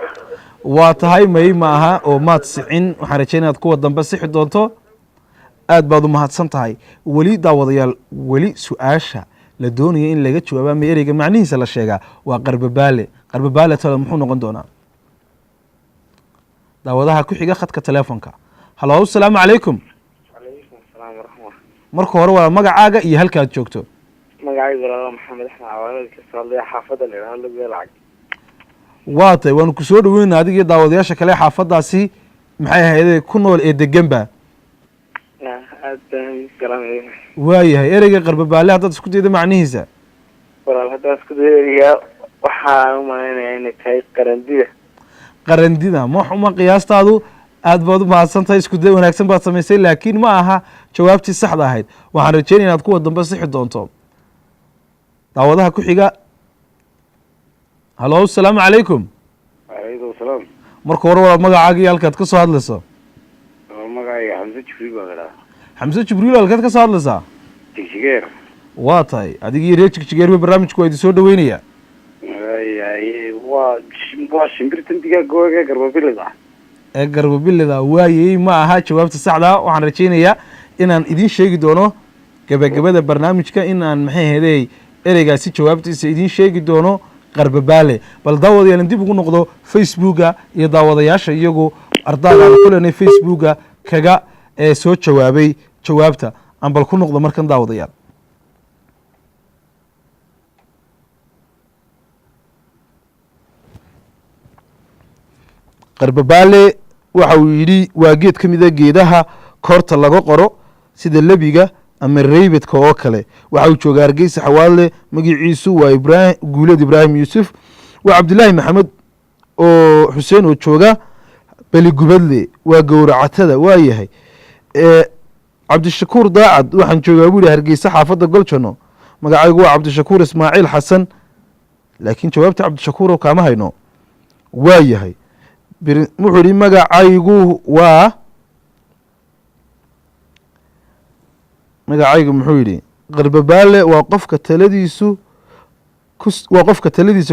waa tahay may ma aha oo maad sicin waxaan rajeynaya inaad kuwa dambe sixi doonto aad baad u mahadsan tahay. weli daawadayaal weli su-aasha la doonaya in laga jawaabo ama ereyga macnihiisa la sheegaa waa qarbabaale. qarbabaale talo muxuu noqon doonaa? daawadaha ku xiga khadka teleefonka. halo asalaamu calaykum. calaykum asalaam waraxma. marka hore waa magacaaga iyo halkaad joogto. magacaygu walaalo maxamed axmed cawaanad ka socday xaafadda la yidhaahdo lagu lacag. waa tahay waanu ku soo dhaweynaa adiga iyo daawadayaasha kale xaafaddaasi maxay ahaydee ku nool ee deganba. aad baan garanaya. waayahay ereyga qarbabaale haddaad isku dayda macnihiisa. walaal haddaan isku dayayaa waxaan u malaynayaa inay tahay qarandida. qarandida ma xuma qiyaastaadu. aad baad u mahadsan tahay. isku day wanaagsan baad samaysay laakiin ma aha jawaabtii saxda ahayd. waxaan rajeynaya inaad kuwa dambe sixi doonto. daawadaha ku xiga. halo asalaamu calaykum. calaykum asalaam. marka hore waa magacaaga iyo halkaad ka soo hadlayso. magacayga xamse jibriil baa gadhaa. xamse jibriil halkaad ka soo hadlaysaa? jigjigeer. waa tahay adiga iyo reer jigjigeerba barnaamijku waa idin soo dhaweynaya. waa shimbirtan digaaga ee garbabilid ah. ee garbabilida waayey ma aha jawaabta saxda. waxaan rajeynayaa inaan idin sheegi doono gabagabada barnaamijka in aan maxay ahaydey ereygaasi jawaabtiisa idin sheegi doono qarbabaale. bal daawadayaal dib ugu noqdo facebooka iyo daawadayaasha iyagu ardayda aan ku leenay facebooka kaga soo jawaabay jawaabta aan bal ku noqdo markan daawadayaal. qarbabaale waxa uu yidhi waa geed ka mida geedaha koorta laga qoro sida lebiga ama reybedka oo kale. waxa uu jooga hargeysa xawaadle. magaciisu waa guuled ibraahim yuusuf. waa cabdilaahi maxamed oo xuseen oo jooga beligubadle. waa gowracatada. waa yahay cabdishakuur daacad waxaan joogaa buu yihi hargeysa xaafadda goljano. magacaygu waa cabdishakuur ismaaciil xasan laakiin jawaabta cabdishakuur kaama hayno. waa yahay wuxuu yihi magacaygu waa magacaygu muxuu yidhi qarbabaale waa qofka taladiisu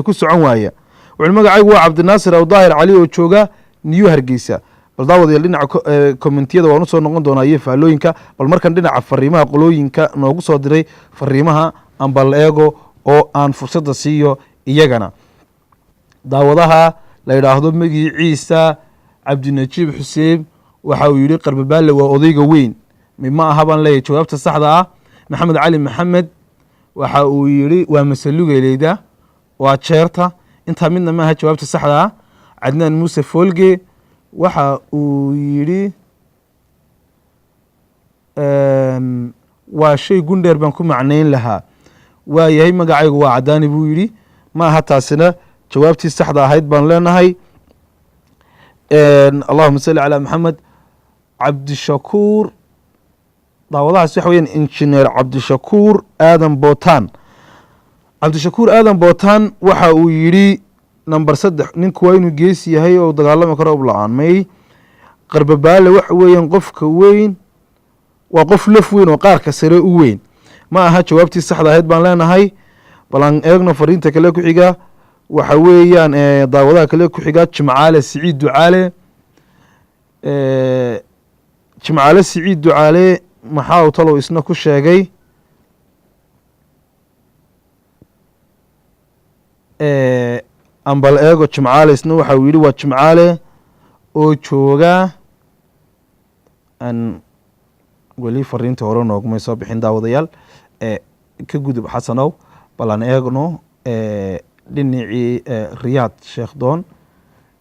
ku socon waaya. wuxuu magacaygu waa cabdinaasir aw daahir cali oo jooga niyu hargeysa. bal daawadayaal dhinaca kommentiyada waan usoo noqon doonaa iyo faallooyinka. bal markan dhinaca fariimaha qolooyinka noogu soo diray fariimaha aan bal eego oo aan fursadda siiyo iyagana. daawadaha la yidhaahdo magiciisa cabdinajiib xuseen waxa uu yidhi qarbabaale waa odayga weyn. ma aha baan leeyahay jawaabta saxda ah. maxamed cali maxamed waxa uu yidhi waa masalugeeleyda waa jeerta. intaa midna ma aha jawaabta saxda ah. cadnaan muuse foolge waxa uu yidhi waa shay gundheer baan ku macnayn lahaa. waa yahay magacaygu waa cadaani buu yidhi. ma aha taasina jawaabtii saxda ahayd baan leenahay. allahuma salli calaa maxamed. cabdishakuur daawadahaas waxa weyaan injineer cabdishakuur aadan bootaan. cabdishakuur aadan bootaan waxa uu yidhi number 3 ninku waa inuu geesi yahay oo dagaalami karo ubla-aan may. qarbabaale waxa weeyaan qofka weyn waa qof laf weyn oo qaarka sare u weyn. ma aha jawaabtii saxda ahayd baan leenahay. bal aan eegno fariinta kale ku xiga. waxa weeyaan daawadaha kale ku xiga jimcaale siciid ducaale. jimcaale siciid ducaale maxaa uu talow isna ku sheegay ambal eego jimcaale isna waxa uu yidhi waa jimcaale oo jooga aan weli fariinta hore noogumay soo bixin daawadayaal. ka gudub xasanow bal aan eegno dhinacii riyaad sheekh doon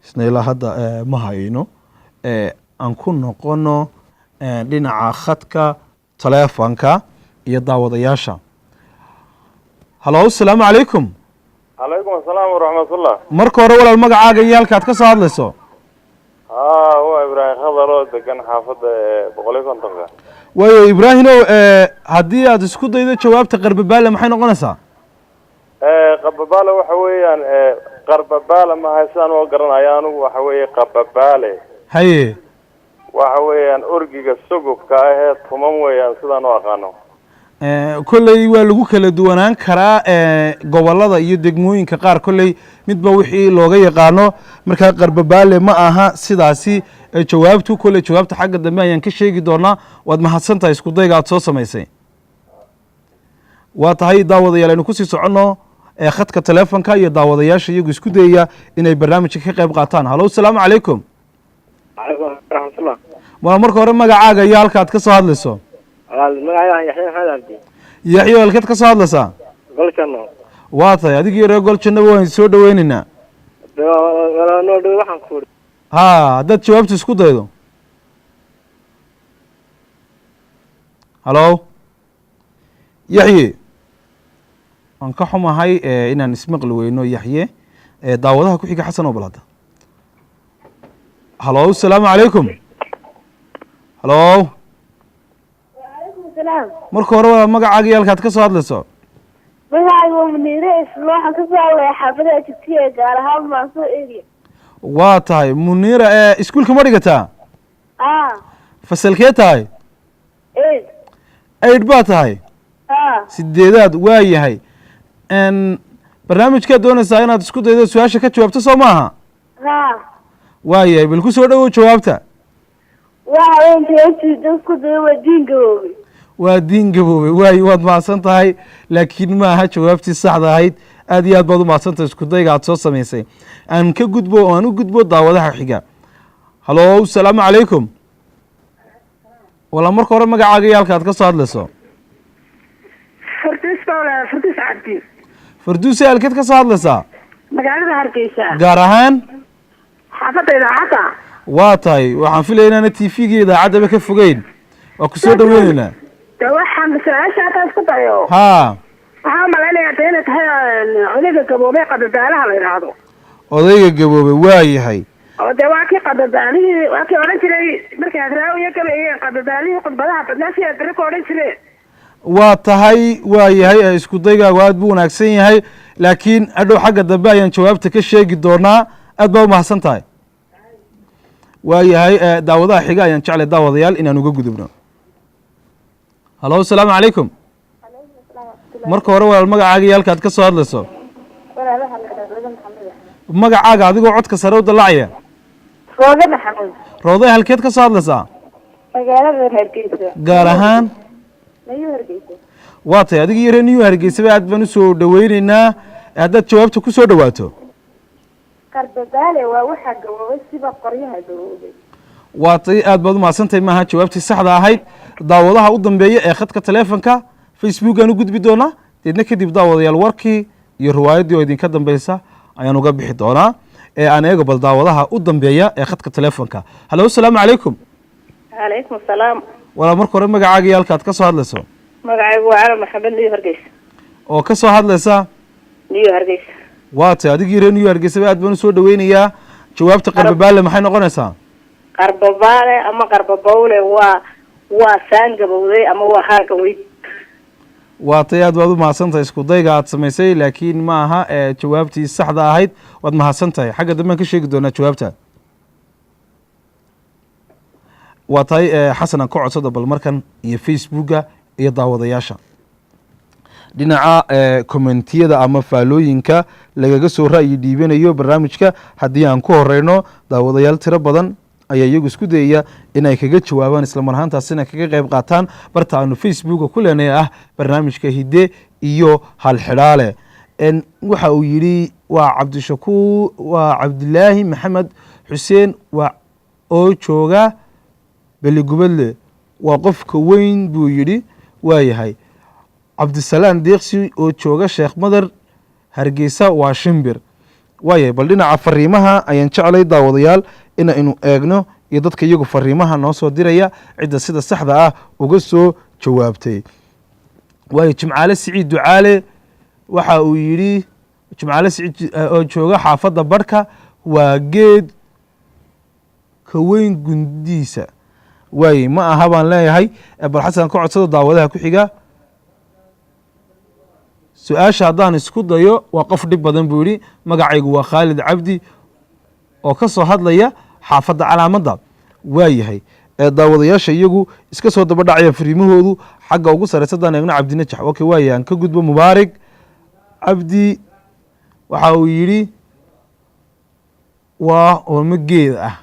isna ilaa hadda ma hayno. aan ku noqono dhinaca khadka teleefonka iyo daawadayaasha. halo asalaamu calaykum. calaykum asalaam waraxmatullah. marka hore walaal magacaaga iyo halkaad ka soo hadlayso. waa ibraahim khadar oo degan xaafadda 150. waayo ibraahimow haddii aad isku daydo jawaabta qarbabaale maxay noqonaysaa? qarbabaale waxa weeyaan qarbabaale mahay sidaan oo garanaya anigu waxa weeye qarbabaale. haye waxa weeyaan orgiga sugubka ah ee tuman weeyaan sidaan oo aqaano. kolley waa lagu kala duwanaan karaa gobolada iyo degmooyinka qaar kolley midba wixii looga yaqaano. markaa qarbabaale ma aha sidaasi jawaabtu kole jawaabta xagga dambe ayaan ka sheegi doonaa waad mahadsantahay isku dayga aad soo samaysay waa tahay daawadayaal aynu kusii soconno khadka teleefonka iyo daawadayaasha iyagu isku dayaya inay barnaamijka ka qayb qaataan halo asalaamu calaykum calaykum waraxmatullah waa marka hore magacaaga iyo halka aad ka soo hadlayso magacayga yaxya maxamed cabdi yaxyo halkeed ka soo hadlaysaa golkano waa tahay adigii reer gol jannaba waan soo dhaweynaynaa noo dhow waxaan ku haddaad jawaabta isku daydo halo yaxye waan ka xumahay inaan ismaqli weyno yaxye daawadaha ku xiga xasan oo balada halo asalaamu calaykum halo وعليكم السلام marka hore waa magacaaga iyo halkaad ka soo hadlayso magacayga waa Muniire Islo waxaan ka soo hadlaya xaafadda Jigjiga gaar ahaan Maasoo area waa tahay Muniira iskuulka ma dhigataa fasalkee tahay eid baa tahay sideedaad waa yahay barnaamijkaad doonaysaa inaad isku daydo su-aasha ka jawaabto soo maaha waa yahay bal ku soo dhawow jawaabta waa diin gaboobay waayo waad mahadsan tahay laakiin ma aha jawaabtii saxda ahayd aad iyo aad baad u mahadsan tahay isku dayga aad soo samaysay aan ka gudbo oo aan u gudbo daawadaha xiga halo asalaamu calaykum wala marka hore magacaaga iyo halka aad ka soo hadlayso farduuse halkeed ka soo hadlaysaa magaalada Hargeysa gaar ahaan xaafadda idaacadda waa tahay waxaan filaya inaana tv-ga idaacaddaba ka fogeyn waa ku soo dhaweynaynaa waxaan su-aasha hataa isku dayo waxaan malaynayaa de inay tahay odayga gaboobay qadadaalaha la yidhaahdo odayga gaboobay waa yahay oo dee waa kii qadadaalihii waa kii odhan jiray markay adraawiya gabayeen qadadaalihii khudbadaha badnaashii adare ka odhan jireen waa tahay waa yahay isku daygaagu aad buu wanaagsan yahay laakiin hadhow xagga dambe ayaan jawaabta ka sheegi doonaa aad baa u mahadsan tahay waa yahay daawadaha xiga ayaan jeclay daawadayaal inaan uga gudubno halo asalaamu calaykum marka hore walaal magacaaga iyo halkaad ka soo hadlayso magacaaga adigoo codka sare u dallacaya Roode Maxamed roode halkeed ka soo hadlaysaa magaalada Hargeysa gaar ahaan New Hargeysa waa tahay adiga iyo reer New Hargeysa aad baan u soo dhaweynaynaa haddaad jawaabta ku soo dhawaato qardadaale waa waxa gaboobay sida qoryaha gaboobay waa tahay aad baad u mahadsantahay maaha jawaabtii saxda ahayd daawadaha u dambeeya ee khadka teleefonka facebook aan u gudbi doonaa deedna kadib daawadayaal warkii iyo riwaayaddii oo idinka dambeysa ayaan uga bixi doonaa aan eego bal daawadaha u dambeeya ee khadka teleefonka halo asalaamu calaykum calaykum asalaam walaa marka hore magacaaga iyo halkaad ka soo hadlayso magacaygu waa Cali Maxamed New Hargeysa oo ka soo hadlaysa New Hargeysa waa tahay adigii reer New Hargeysa aad baan u soo dhaweynayaa jawaabta qarbabaale maxay noqonaysaa qarbabaale ama qarbabawle waa saan gabowday ama waa haaga weyd waa tay aad baad u mahadsantahay isku dayga aad samaysay laakiin ma aha jawaabtii saxda ahayd waad mahadsantahay xagga dambe aan ka sheegi doonaa jawaabta waa tahay xasan aan ka codsada bal markan iyo facebooka iyo daawadayaasha dhinaca commentiyada ama faalooyinka lagaga soo ra'yi dhiibanayo barnaamijka haddii aan ku horeyno daawadayaal tiro badan ayaa iyagu isku dayaya inay kaga jawaabaan islamar ahaantaasina kaga qayb qaataan barta aanu facebooka ku leenay ah barnaamijka hidde iyo halxidhaale waxa uu yidhi waa cabdishakuur waa cabdilaahi maxamed xuseen waa oo jooga beligubadle waa qofka weyn buu yidhi waa yahay cabdisalaan deeqsi oo jooga sheekh madar hargeysa waa shimbir waayahay bal dhinaca fariimaha ayaan jeclay daawadayaal inaynu eegno iyo dadka iyagu fariimaha noo soo diraya cidda sida saxda ah uga soo jawaabtay waayo jimcaale siciid ducaale waxa uu yidhi jimcaale siciid oo jooga xaafadda barhka waa geed ka weyn gundiisa waayey ma aha baan leeyahay bal xasan ka codsado daawadaha ku xiga su-aasha haddaan isku dayo waa qof dhib badan buu yidhi magacaygu waa khaalid cabdi oo ka soo hadlaya xaafadda calaamadda waa yahay daawadayaasha iyagu iska soo daba dhacaya fariimahoodu xagga ugu sareysa haddaan eegno cabdinajax okay waaya aan ka gudbo mubaarig cabdi waxa uu yidhi waa hoome geed ah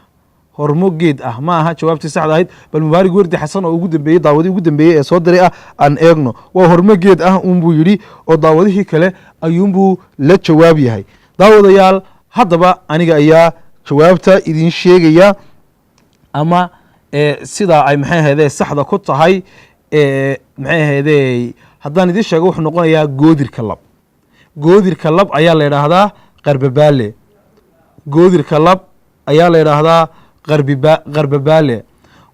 hormo geed ah ma aha jawaabtii saxda ahayd bal mubaarig wardi xasan oo ugu dambeeyey daawadii ugu dambeeyey ee soo diray ah aan eegno waa hormo geed ah uunbuu yidhi oo daawadihii kale ayuunbuu la jawaab yahay daawadayaal haddaba aniga ayaa jawaabta idin sheegaya ama sidaa ay maxay ahaydee saxda ku tahay maxay ahaydee haddaan idin sheego wuxuu noqonayaa goodirka lab goodirka lab ayaa la yidhaahdaa qarbabaale goodirka lab ayaa la yidhaahdaa qarbabaale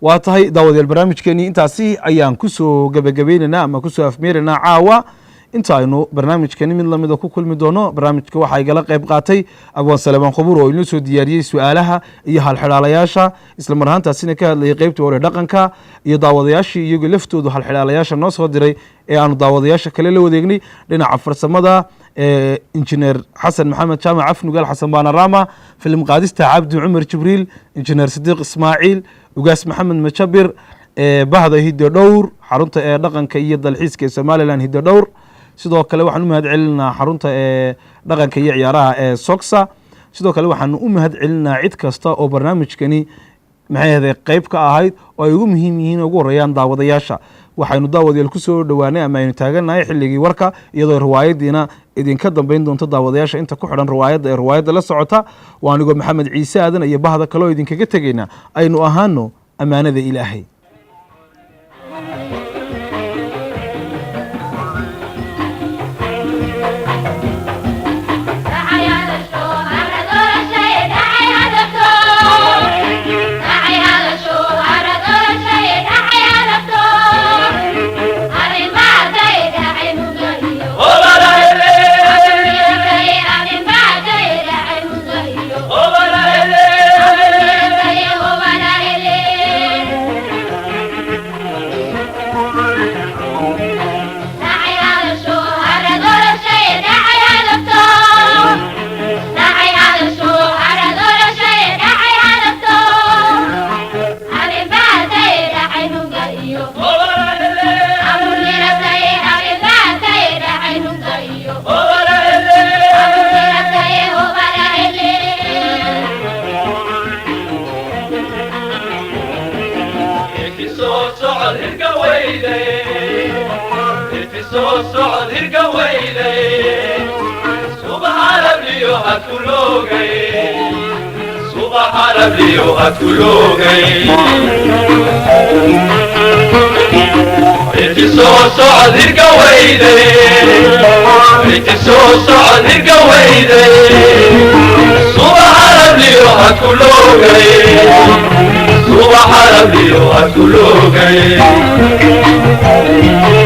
waa tahay daawadayaal barnaamijkeenii intaasi ayaan kusoo gebagabaynaynaa ama kusoo afmeeraynaa caawa inta aynu barnaamijkani mid lamida ku kulmi doono barnaamijka waxaa igala qayb qaatay abwaan saleebaan khubuur oo inoo soo diyaariyey su-aalaha iyo halxidhaalayaasha isla mar ahaantaasina ka hadlayay qeybtii hore dhaqanka iyo daawadayaashii iyagu laftoodu halxidhaalayaasha noo soo diray ee aanu daawadayaasha kale la wadeegnay dhinaca farsamada injineer xasan maxamed jaamac afnugaal xasan baanarama filim qaadista cabdi cumar jibriil injineer sidiiq ismaaciil ugaas maxamed majabir bahda hiddo dhowr xarunta ee dhaqanka iyo dalxiiska ee somalilan hiddo dhowr sidoo kale waxaan u mahad celinaa xarunta ee dhaqanka iyo ciyaaraha ee sogsa sidoo kale waxaan u mahad celinaa cid kasta oo barnaamijkani maxay ahayd qayb ka ahayd oo ay ugu muhiim yihiin ugu horeeyaan daawadayaasha waxaynu daawadayaal ku soo dhowaanay ama aynu taaganahay xilligii warka iyadoo riwaayadiina idinka dambeyn doonto daawadayaasha inta ku xidhan riwaayadda ee riwaayadda la socota waa anigoo maxamed ciise aadan iyo bahda kale oo idinkaga tegayna aynu ahaano ammaanada ilaahay Subax